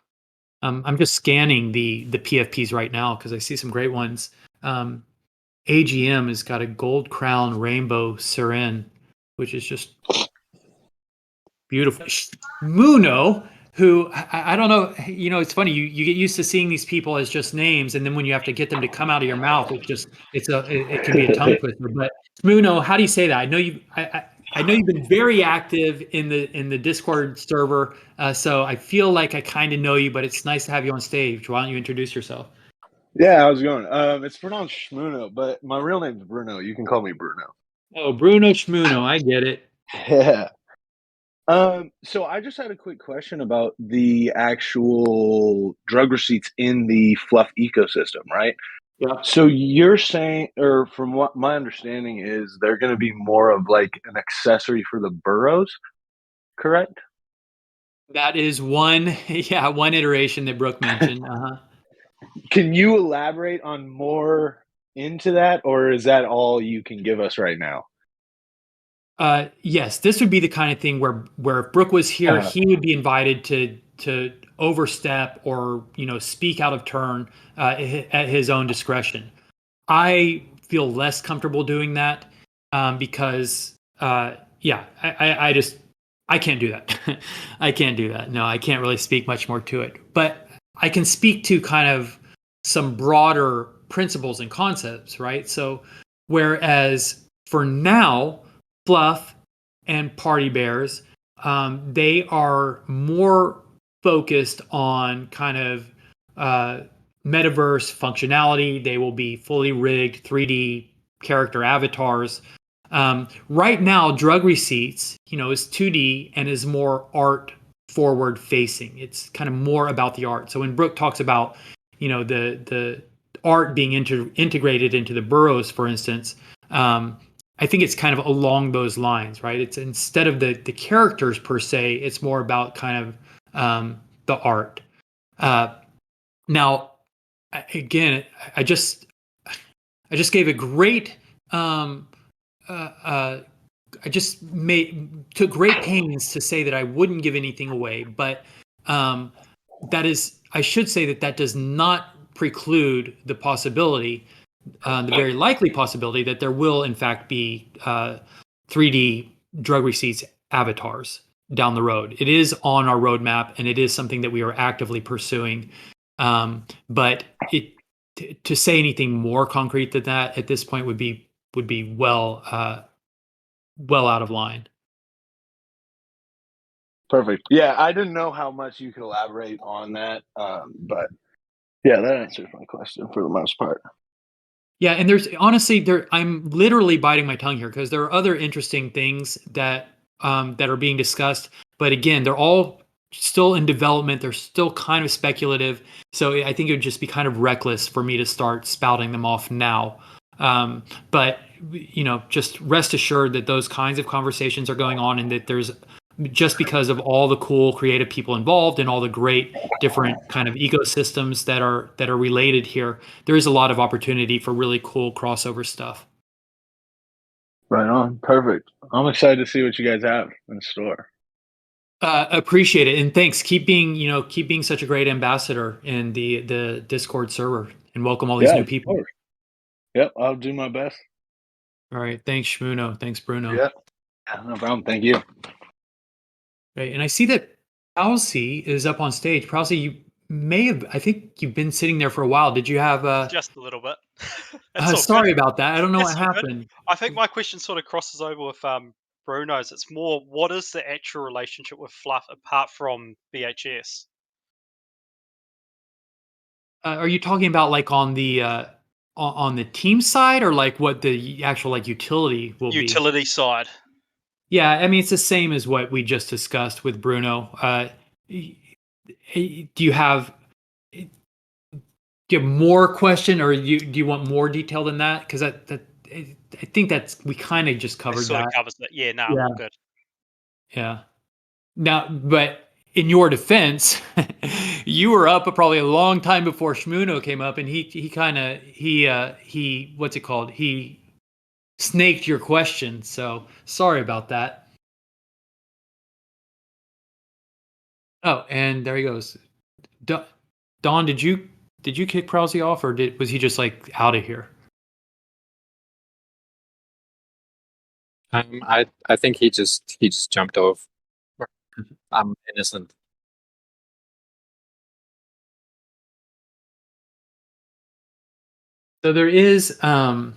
I'm just scanning the PFPs right now because I see some great ones. AGM has got a gold crown rainbow Seren, which is just beautiful. Muno, who I don't know, it's funny. You get used to seeing these people as just names, and then when you have to get them to come out of your mouth, it can be a tongue twister. But Muno, how do you say that? I know you've been very active in the Discord server, so I feel like I kind of know you. But it's nice to have you on stage. Why don't you introduce yourself? Yeah, how's it going? It's pronounced Shmuno, but my real name's Bruno. You can call me Bruno. Oh, Bruno Schmuno, I get it. Yeah. So I just had a quick question about the actual drug receipts in the Fluff ecosystem, right? Yeah. So you're saying, or from what my understanding is, they're going to be more of like an accessory for the burrows, correct? That is one, yeah, one iteration that Brooke mentioned. Can you elaborate on more into that, or is that all you can give us right now? Yes, this would be the kind of thing where if Brooke was here, Uh, he would be invited to overstep or speak out of turn at his own discretion. I feel less comfortable doing that because yeah, I just I can't do that. I can't do that. No, I can't really speak much more to it. But I can speak to kind of some broader principles and concepts, right? So whereas for now, Fluff and Party Bears, they are more focused on kind of metaverse functionality. They will be fully rigged 3D character avatars. Right now, drug receipts, is 2D and is more art forward facing. It's kind of more about the art. So when Brooke talks about, the art being integrated into the burrows, for instance, I think it's kind of along those lines, right? It's instead of the characters per se, it's more about kind of the art. Now, again, I just gave a great I just took great pains to say that I wouldn't give anything away, but that is, I should say that does not preclude the possibility, the very likely possibility that there will in fact be 3D drug receipts avatars down the road. It is on our roadmap, and it is something that we are actively pursuing. But to say anything more concrete than that at this point would be well out of line. Perfect. Yeah, I didn't know how much you could elaborate on that, but yeah, that answers my question for the most part. Yeah, and there's honestly I'm literally biting my tongue here because there are other interesting things that are being discussed, but again, they're all still in development. They're still kind of speculative, so I think it would just be kind of reckless for me to start spouting them off now. But just rest assured that those kinds of conversations are going on, and that there's just because of all the cool creative people involved and all the great different kind of ecosystems that are related here, there is a lot of opportunity for really cool crossover stuff. Right on. Perfect. I'm excited to see what you guys have in store. Appreciate it, and thanks. Keep being such a great ambassador in the Discord server, and welcome all these new people. Of course. Yep, I'll do my best. All right, thanks Shmuno. Thanks Bruno. Yeah, no problem. Thank you. Right, and I see that Prowsey is up on stage. Prowsey, you may have, I think you've been sitting there for a while. Did you have just a little bit? Sorry about that. I don't know That's what all good. happened. I think my question sort of crosses over with Bruno's. It's more, what is the actual relationship with Fluff apart from BHS? Are you talking about like on the team side, or like what the actual like utility will be? Utility side. Yeah, I mean it's the same as what we just discussed with Bruno. Do you have more question, or do you want more detail than that? Because I think we kind of just covered Sort that. of covers it. Yeah, no, Yeah. all good. Yeah. Now, but in your defense, you were up probably a long time before Shmuno came up, and he what's it called? He snaked your question. So sorry about that. Oh, and there he goes. Don, did you kick Prowsey off, or was he just like out of here? I think he just jumped off. I'm innocent. So there is, guys,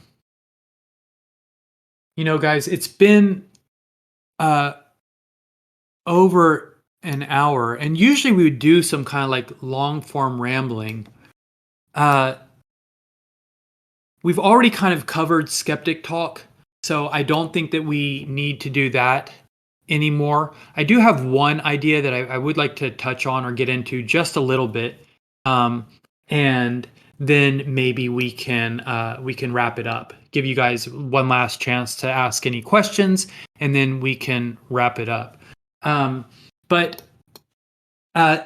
it's been over an hour, and usually we would do some kind of like long form rambling. We've already kind of covered skeptic talk, So I don't think that we need to do that anymore. I do have one idea that I would like to touch on or get into just a little bit, and then maybe we can wrap it up. Give you guys one last chance to ask any questions, and then we can wrap it up. But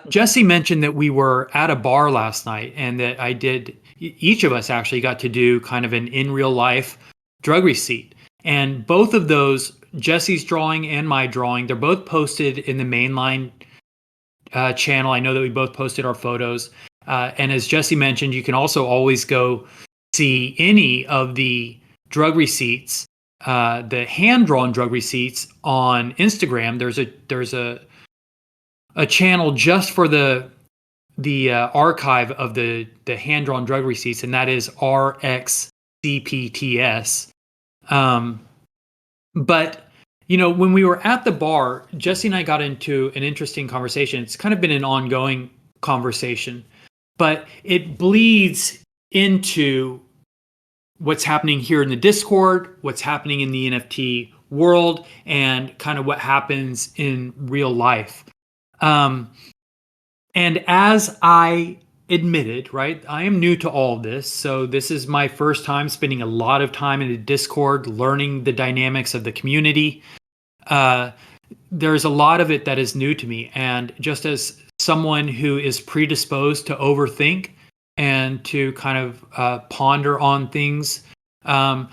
Jesse mentioned that we were at a bar last night, and that each of us actually got to do kind of an in real life drug receipt. And both of those, Jesse's drawing and my drawing, they're both posted in the mainline channel. I know that we both posted our photos. And as Jesse mentioned, you can also always go see any of the drug receipts, the hand-drawn drug receipts on Instagram. There's a channel just for the archive of the hand-drawn drug receipts, and that is RXCPTS. But when we were at the bar, Jesse and I got into an interesting conversation. It's kind of been an ongoing conversation, but it bleeds into what's happening here in the Discord, what's happening in the NFT world, and kind of what happens in real life. And as I admitted, right, I am new to all of this. So this is my first time spending a lot of time in the Discord, learning the dynamics of the community. There's a lot of it that is new to me. And just as someone who is predisposed to overthink and to kind of ponder on things, I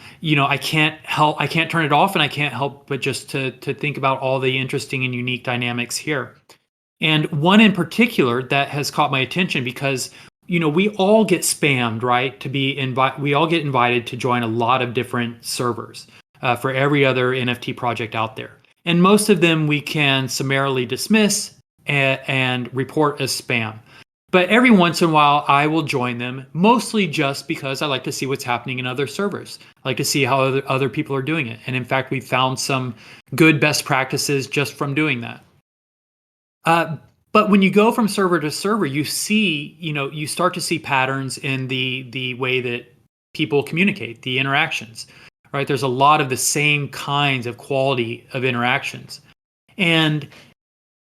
can't turn it off, and I can't help but just to think about all the interesting and unique dynamics here. And one in particular that has caught my attention, because we all get spammed, right? We all get invited to join a lot of different servers for every other NFT project out there, and most of them we can summarily dismiss and report as spam. But every once in a while, I will join them, mostly just because I like to see what's happening in other servers. I like to see how other people are doing it, and in fact, we found some good best practices just from doing that. But when you go from server to server, you start to see patterns in the way that people communicate, the interactions, right? There's a lot of the same kinds of quality of interactions. And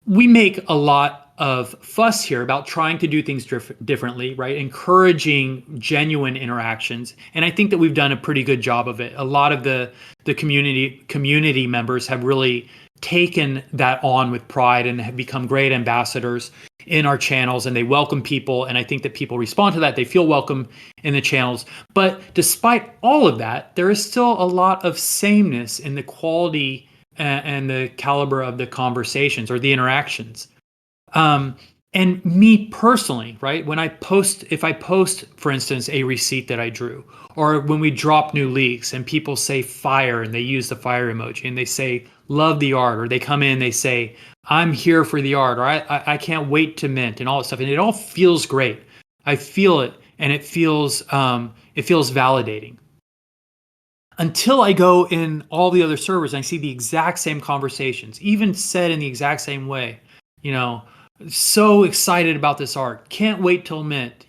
we make a lot of fuss here about trying to do things differently, right? Encouraging genuine interactions. And I think that we've done a pretty good job of it. A lot of the community members have really taken that on with pride and have become great ambassadors in our channels, and they welcome people, and I think that people respond to that. They feel welcome in the channels. But despite all of that, there is still a lot of sameness in the quality and the caliber of the conversations or the interactions. And me personally, right, if I post, for instance, a receipt that I drew, or when we drop new leaks and people say fire and they use the fire emoji and they say love the art, or they come in, they say I'm here for the art, or I can't wait to mint, and all that stuff, and it all feels great. I feel it, and it feels validating. Until I go in all the other servers and I see the exact same conversations, even said in the exact same way, so excited about this art, can't wait till mint,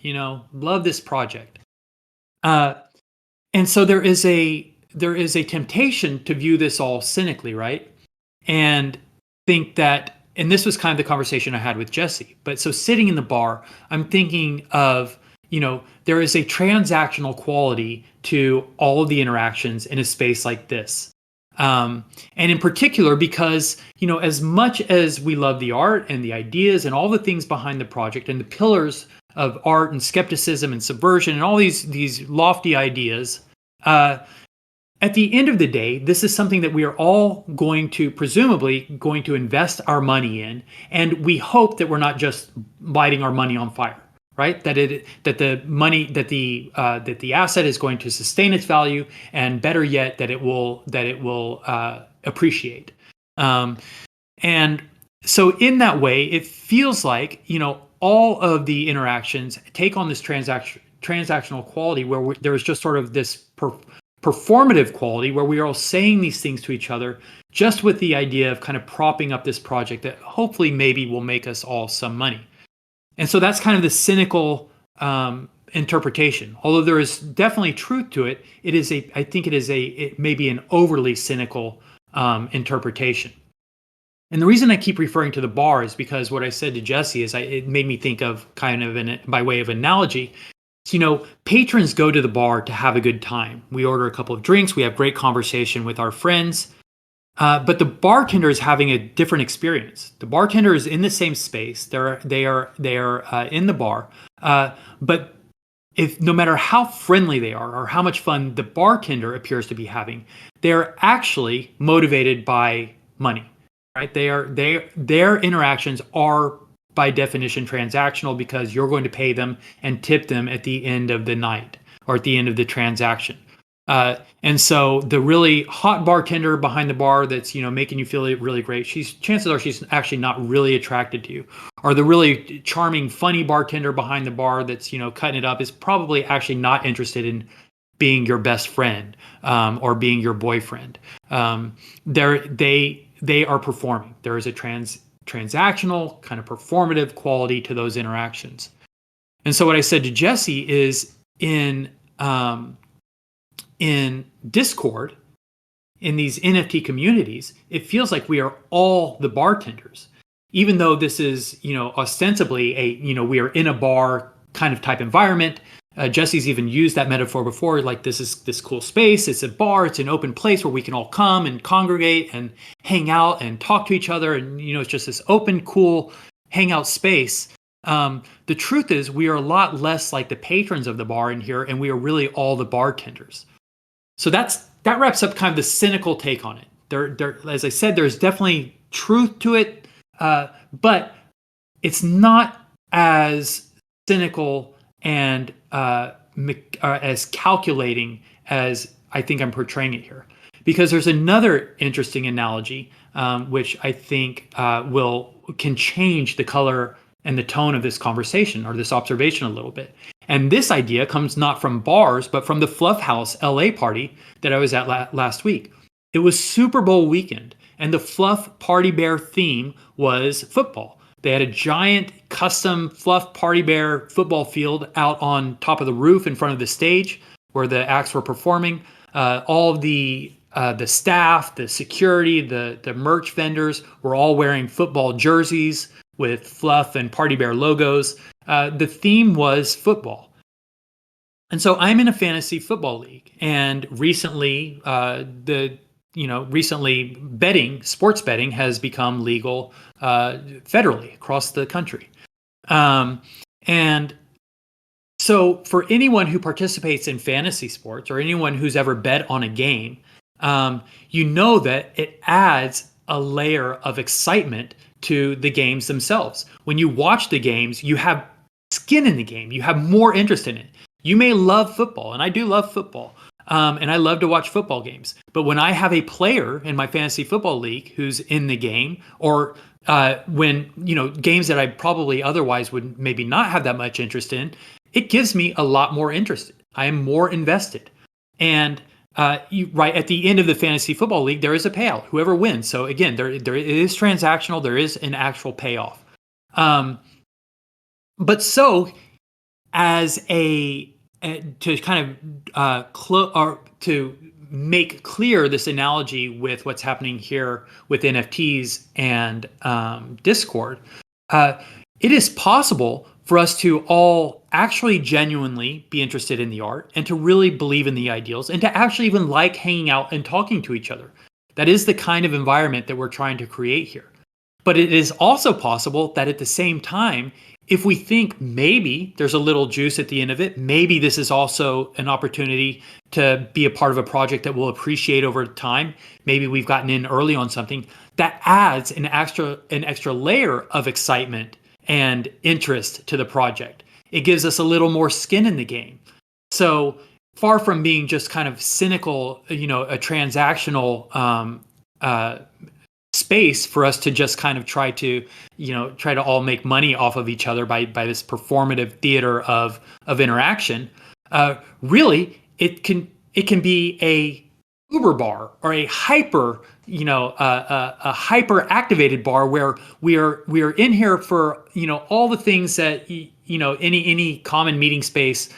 love this project. And so there is a temptation to view this all cynically, right? And think that, and this was kind of the conversation I had with Jesse, but so sitting in the bar, I'm thinking of, there is a transactional quality to all of the interactions in a space like this. And in particular, because, as much as we love the art and the ideas and all the things behind the project and the pillars of art and skepticism and subversion and all these lofty ideas, at the end of the day, this is something that we are all presumably going to invest our money in, and we hope that we're not just lighting our money on fire, right? That the asset is going to sustain its value, and better yet, that it will appreciate. And so in that way, it feels like all of the interactions take on this transactional quality, where there is just sort of this performative quality where we are all saying these things to each other just with the idea of kind of propping up this project that hopefully maybe will make us all some money. And so that's kind of the cynical interpretation. Although there is definitely truth to it, I think it may be an overly cynical interpretation. And the reason I keep referring to the bar is because what I said to Jesse is it made me think of kind of by way of analogy. So, patrons go to the bar to have a good time. We order a couple of drinks, we have great conversation with our friends, but the bartender is having a different experience. The bartender is in the same space. They are in the bar, but no matter how friendly they are or how much fun the bartender appears to be having, they're actually motivated by money, right? Their interactions are by definition transactional because you're going to pay them and tip them at the end of the night or at the end of the transaction. And so the really hot bartender behind the bar that's making you feel really great, chances are she's actually not really attracted to you. Or the really charming, funny bartender behind the bar that's cutting it up is probably actually not interested in being your best friend or being your boyfriend. They are performing. There is a transactional kind of performative quality to those interactions. And so what I said to Jesse is in Discord, in these NFT communities, it feels like we are all the bartenders, even though this is ostensibly we are in a bar kind of type environment. Jesse's even used that metaphor before, like this is this cool space, it's a bar, it's an open place where we can all come and congregate and hang out and talk to each other, and it's just this open, cool hangout space. The truth is we are a lot less like the patrons of the bar in here, and we are really all the bartenders. So that wraps up kind of the cynical take on it. There, as I said, there's definitely truth to it, but it's not as cynical and as calculating as I think I'm portraying it here. Because there's another interesting analogy, which I think can change the color and the tone of this conversation or this observation a little bit. And this idea comes not from bars, but from the Fluff House LA party that I was at last week. It was Super Bowl weekend, and the Fluff Party Bear theme was football. They had a giant custom Fluff Party Bear football field out on top of the roof in front of the stage where the acts were performing. All of the staff, the security, the merch vendors were all wearing football jerseys with Fluff and Party Bear logos. The theme was football. And so I'm in a fantasy football league, and recently sports betting has become legal federally across the country. And so for anyone who participates in fantasy sports or anyone who's ever bet on a game, that it adds a layer of excitement to the games themselves. When you watch the games, you have skin in the game. You have more interest in it. You may love football, and I do love football, and I love to watch football games. But when I have a player in my fantasy football league who's in the game, or when games that I probably otherwise would maybe not have that much interest in, it gives me a lot more interest. I am more invested. And right at the end of the fantasy football league, there is a payout, whoever wins. So again, there it is transactional. There is an actual payoff. But so as to kind of to make clear this analogy with what's happening here with NFTs and Discord, it is possible for us to all actually genuinely be interested in the art and to really believe in the ideals and to actually even like hanging out and talking to each other. That is the kind of environment that we're trying to create here. But it is also possible that at the same time, if we think maybe there's a little juice at the end of it, maybe this is also an opportunity to be a part of a project that we'll appreciate over time. Maybe we've gotten in early on something that adds an extra layer of excitement and interest to the project. It gives us a little more skin in the game. So far from being just kind of cynical, a transactional space for us to just kind of try to all make money off of each other by this performative theater of interaction. Really, it can be a Uber bar or a hyper activated bar where we are in here for all the things that any common meeting space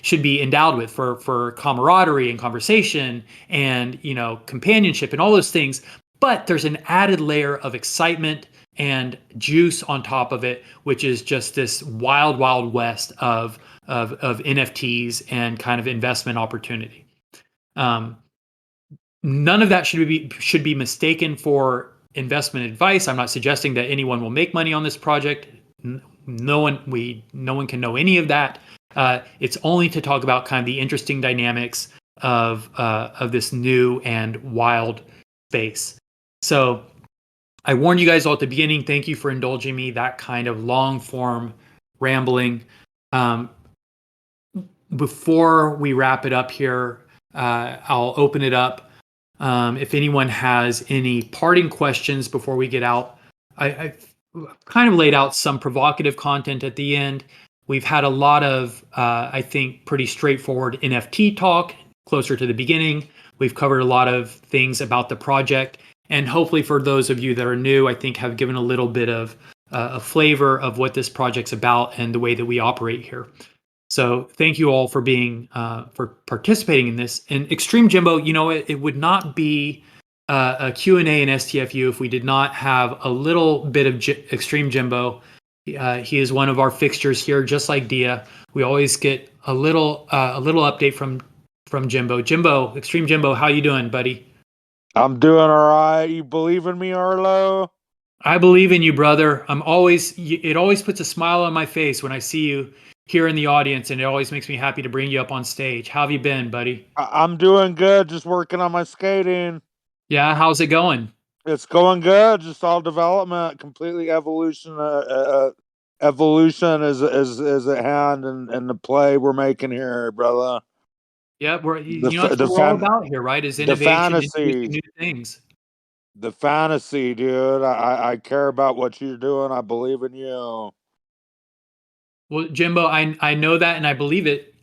should be endowed with for camaraderie and conversation and companionship and all those things. But there's an added layer of excitement and juice on top of it, which is just this wild, wild west of NFTs and kind of investment opportunity. None of that should be mistaken for investment advice. I'm not suggesting that anyone will make money on this project. No one can know any of that. It's only to talk about kind of the interesting dynamics of this new and wild space. So I warned you guys all at the beginning. Thank you for indulging me that kind of long form rambling. Before we wrap it up here, I'll open it up. If anyone has any parting questions before we get out, I've kind of laid out some provocative content at the end. We've had a lot of, I think, pretty straightforward NFT talk closer to the beginning. We've covered a lot of things about the project. And hopefully for those of you that are new, I think have given a little bit of a flavor of what this project's about and the way that we operate here. So thank you all for for participating in this. And Extreme Jimbo, it would not be a Q&A and STFU if we did not have a little bit of Extreme Jimbo. He is one of our fixtures here, just like Dia. We always get a little update from Jimbo. Jimbo, Extreme Jimbo, how you doing, buddy? I'm doing all right. You believe in me, Arlo? I believe in you, brother. It always puts a smile on my face when I see you here in the audience, and it always makes me happy to bring you up on stage. How have you been, buddy? I'm doing good. Just working on my skating. Yeah, how's it going? It's going good. Just all development, completely evolution. Evolution is at hand, and the play we're making here, brother. Yeah, that's what we're all about here, right? Is innovation, introducing new things. The fantasy, dude. I care about what you're doing. I believe in you. Well, Jimbo, I know that and I believe it.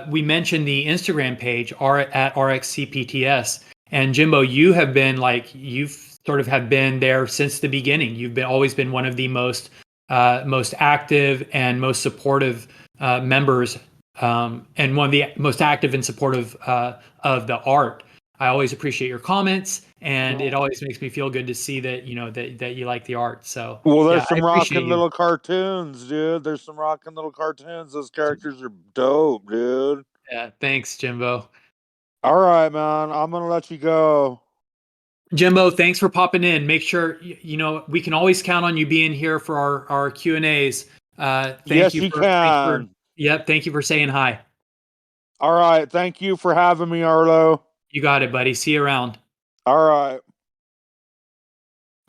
We mentioned the Instagram page at RxCPTS, and Jimbo, you've sort of have been there since the beginning. You've always been one of the most active and most supportive members, and one of the most active and supportive of the art. I always appreciate your comments, and it always makes me feel good to see that that you like the art. So there's some rocking little cartoons, dude. There's some rocking little cartoons. Those characters are dope, dude. Yeah, thanks, Jimbo. All right, man. I'm gonna let you go. Jimbo, thanks for popping in. Make sure we can always count on you being here for our Q&As. Yes, you can. Thank you for saying hi. All right, thank you for having me, Arlo. You got it, buddy. See you around. All right.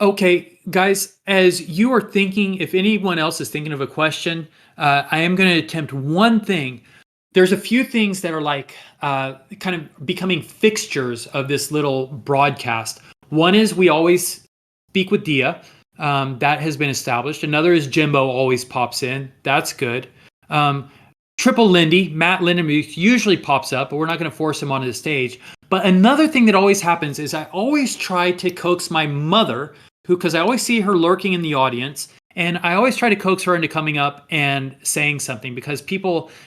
Okay, guys, as you are thinking, if anyone else is thinking of a question, I am going to attempt one thing. There's a few things that are kind of becoming fixtures of this little broadcast. One is we always speak with Dia. That has been established. Another is Jimbo always pops in. That's good. Triple Lindy, Matt Lindenmuth usually pops up, but we're not going to force him onto the stage. But another thing that always happens is I always try to coax my mother, because I always see her lurking in the audience, and I always try to coax her into coming up and saying something, because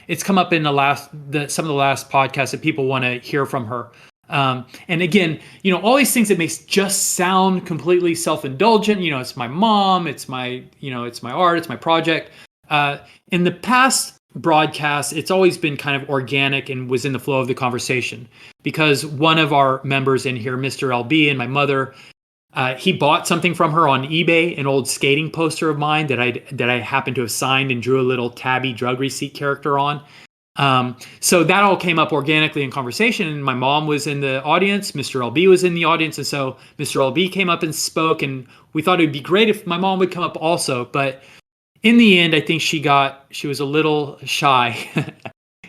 it's come up in some of the last podcasts that people want to hear from her. And again, all these things that may just sound completely self-indulgent. It's my mom, it's my art, it's my project. In the past broadcast, it's always been kind of organic and was in the flow of the conversation, because one of our members in here, Mr. LB, and my mother, he bought something from her on eBay, an old skating poster of mine that I happened to have signed and drew a little tabby drug receipt character on. So that all came up organically in conversation, and my mom was in the audience, Mr. LB was in the audience, and so Mr. LB came up and spoke, and we thought it would be great if my mom would come up also, but in the end, I think she was a little shy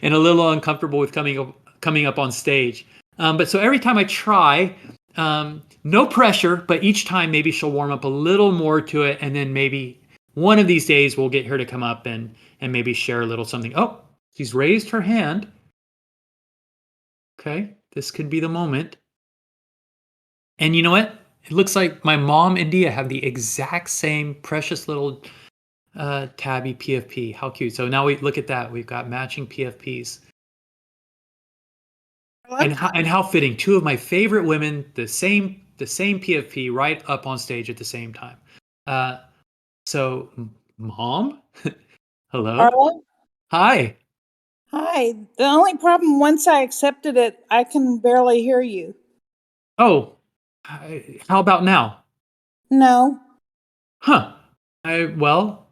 and a little uncomfortable with coming up on stage. But so every time I try, no pressure, but each time maybe she'll warm up a little more to it, and then maybe one of these days we'll get her to come up and maybe share a little something. Oh, she's raised her hand. Okay, this could be the moment. And you know what? It looks like my mom and Dia have the exact same precious little Tabby PFP. How cute. So now we look at that. We've got matching PFPs. And how fitting. Two of my favorite women, the same PFP right up on stage at the same time. So Mom? Hello? Arlo? Hi. Hi. The only problem, once I accepted it, I can barely hear you. Oh, how about now? No. Huh. Well,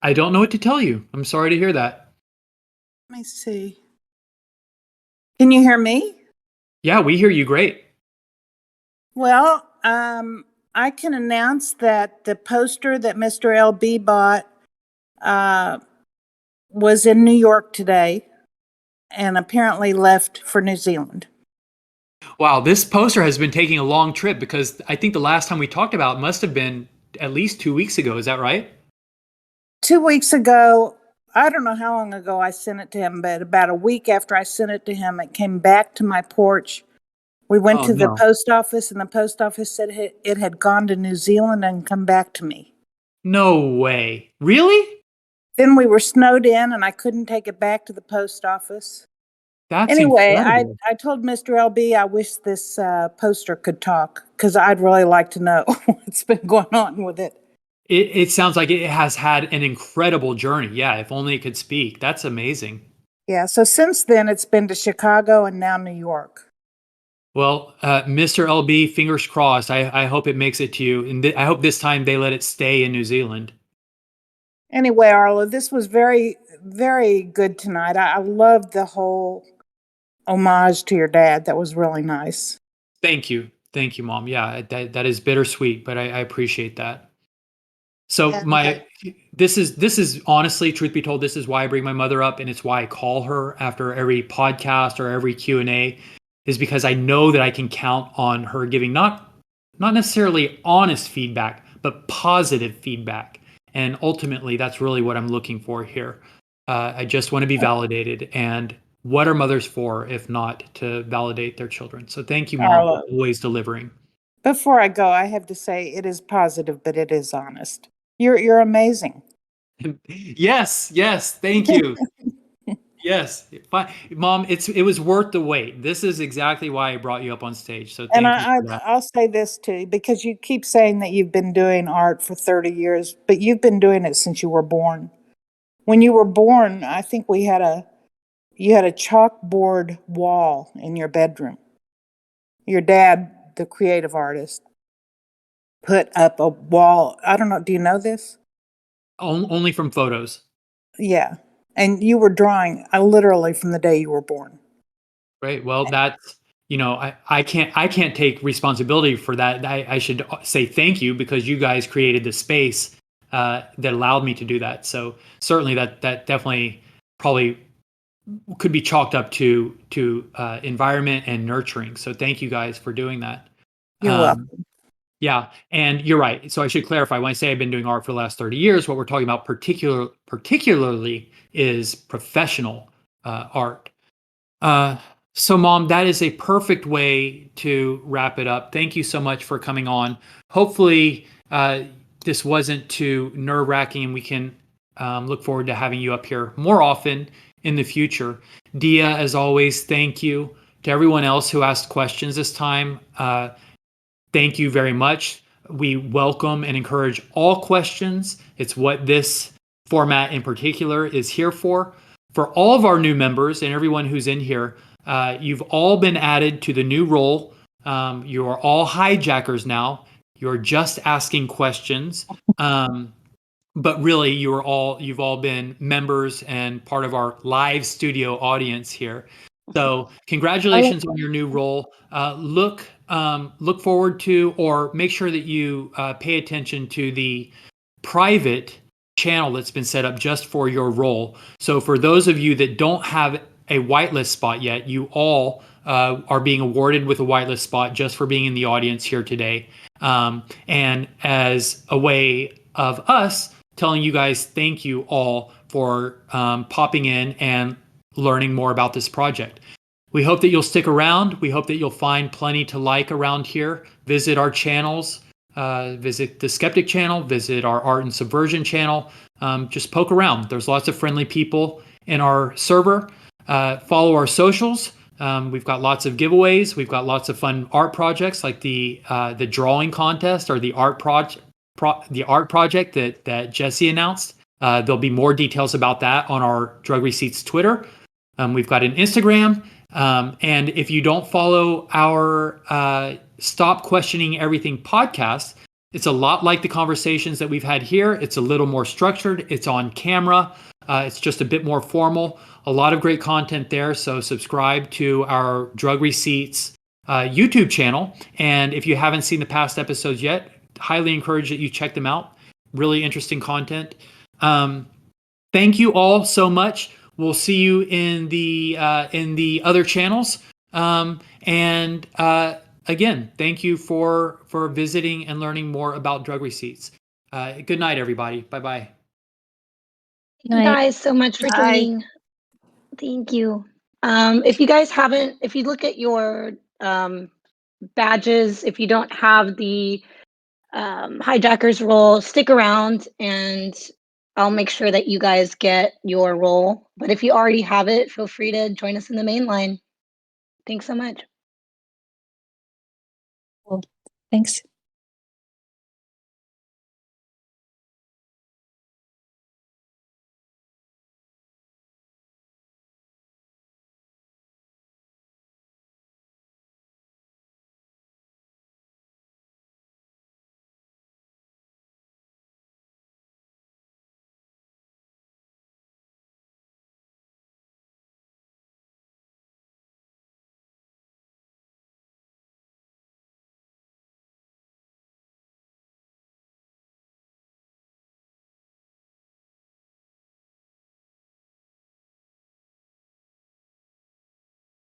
I don't know what to tell you. I'm sorry to hear that. Let me see. Can you hear me? Yeah, we hear you great. Well, I can announce that the poster that Mr. LB bought was in New York today and apparently left for New Zealand. Wow, this poster has been taking a long trip because I think the last time we talked about it must have been at least 2 weeks ago. Is that right? 2 weeks ago, I don't know how long ago I sent it to him, but about a week after I sent it to him, it came back to my porch. We went to the post office, and the post office said it had gone to New Zealand and come back to me. No way. Really? Then we were snowed in, and I couldn't take it back to the post office. That's Anyway, incredible. I told Mr. LB I wish this poster could talk because I'd really like to know what's been going on with it. It sounds like it has had an incredible journey. Yeah, if only it could speak. That's amazing. Yeah, so since then, it's been to Chicago and now New York. Well, Mr. LB, fingers crossed. I hope it makes it to you. And I hope this time they let it stay in New Zealand. Anyway, Arlo, this was very, very good tonight. I loved the whole homage to your dad. That was really nice. Thank you. Thank you, Mom. Yeah, that is bittersweet, but I appreciate that. So this is honestly, truth be told, this is why I bring my mother up, and it's why I call her after every podcast or every Q&A, is because I know that I can count on her giving not necessarily honest feedback, but positive feedback. And ultimately, that's really what I'm looking for here. I just want to be validated. And what are mothers for if not to validate their children? So thank you, Mom, for always delivering. Before I go, I have to say it is positive, but it is honest. You're amazing. Yes, thank you. Yes, Mom, it was worth the wait. This is exactly why I brought you up on stage. So thank you for that. I'll say this too, because you keep saying that you've been doing art for 30 years, but you've been doing it since you were born. When you were born, I think you had a chalkboard wall in your bedroom. Your dad, the creative artist, put up a wall. I don't know. Do you know this? Only from photos. Yeah. And you were drawing literally from the day you were born. Right. Well, that's, I can't take responsibility for that. I should say thank you because you guys created the space that allowed me to do that. So certainly that definitely probably could be chalked up to environment and nurturing. So thank you guys for doing that. You're welcome. Yeah, and you're right. So I should clarify, when I say I've been doing art for the last 30 years, what we're talking about particularly is professional art. So Mom, that is a perfect way to wrap it up. Thank you so much for coming on. Hopefully this wasn't too nerve-wracking and we can look forward to having you up here more often in the future. Dia, as always, thank you. To everyone else who asked questions this time, thank you very much. We welcome and encourage all questions. It's what this format in particular is here for. For all of our new members and everyone who's in here, you've all been added to the new role. You are all hijackers now. You're just asking questions. But really, you've all been members and part of our live studio audience here. So congratulations on your new role. Look forward to, or make sure that you pay attention to the private channel that's been set up just for your role. So for those of you that don't have a whitelist spot yet, you all are being awarded with a whitelist spot just for being in the audience here today. And as a way of us telling you guys thank you all for popping in and learning more about this project. We hope that you'll stick around. We hope that you'll find plenty to like around here. Visit our channels. Visit the Skeptic channel. Visit our Art and Subversion channel. just poke around. There's lots of friendly people in our server. Follow our socials. We've got lots of giveaways. We've got lots of fun art projects like the drawing contest or the art project that Jesse announced. There'll be more details about that on our Drug Receipts Twitter. We've got an Instagram. And if you don't follow our Stop Questioning Everything podcast, it's a lot like the conversations that we've had here. It's a little more structured. It's on camera. It's just a bit more formal. A lot of great content there. So subscribe to our Drug Receipts YouTube channel. And if you haven't seen the past episodes yet, highly encourage that you check them out. Really interesting content. Thank you all so much. We'll see you in the other channels. Again, thank you for visiting and learning more about Drug Receipts. Good night, everybody. Bye-bye. Thank you guys so much for joining. Thank you. If you guys haven't, if you look at your badges, if you don't have the hijacker's role, stick around and I'll make sure that you guys get your role. But if you already have it, feel free to join us in the main line. Thanks so much. Well, thanks.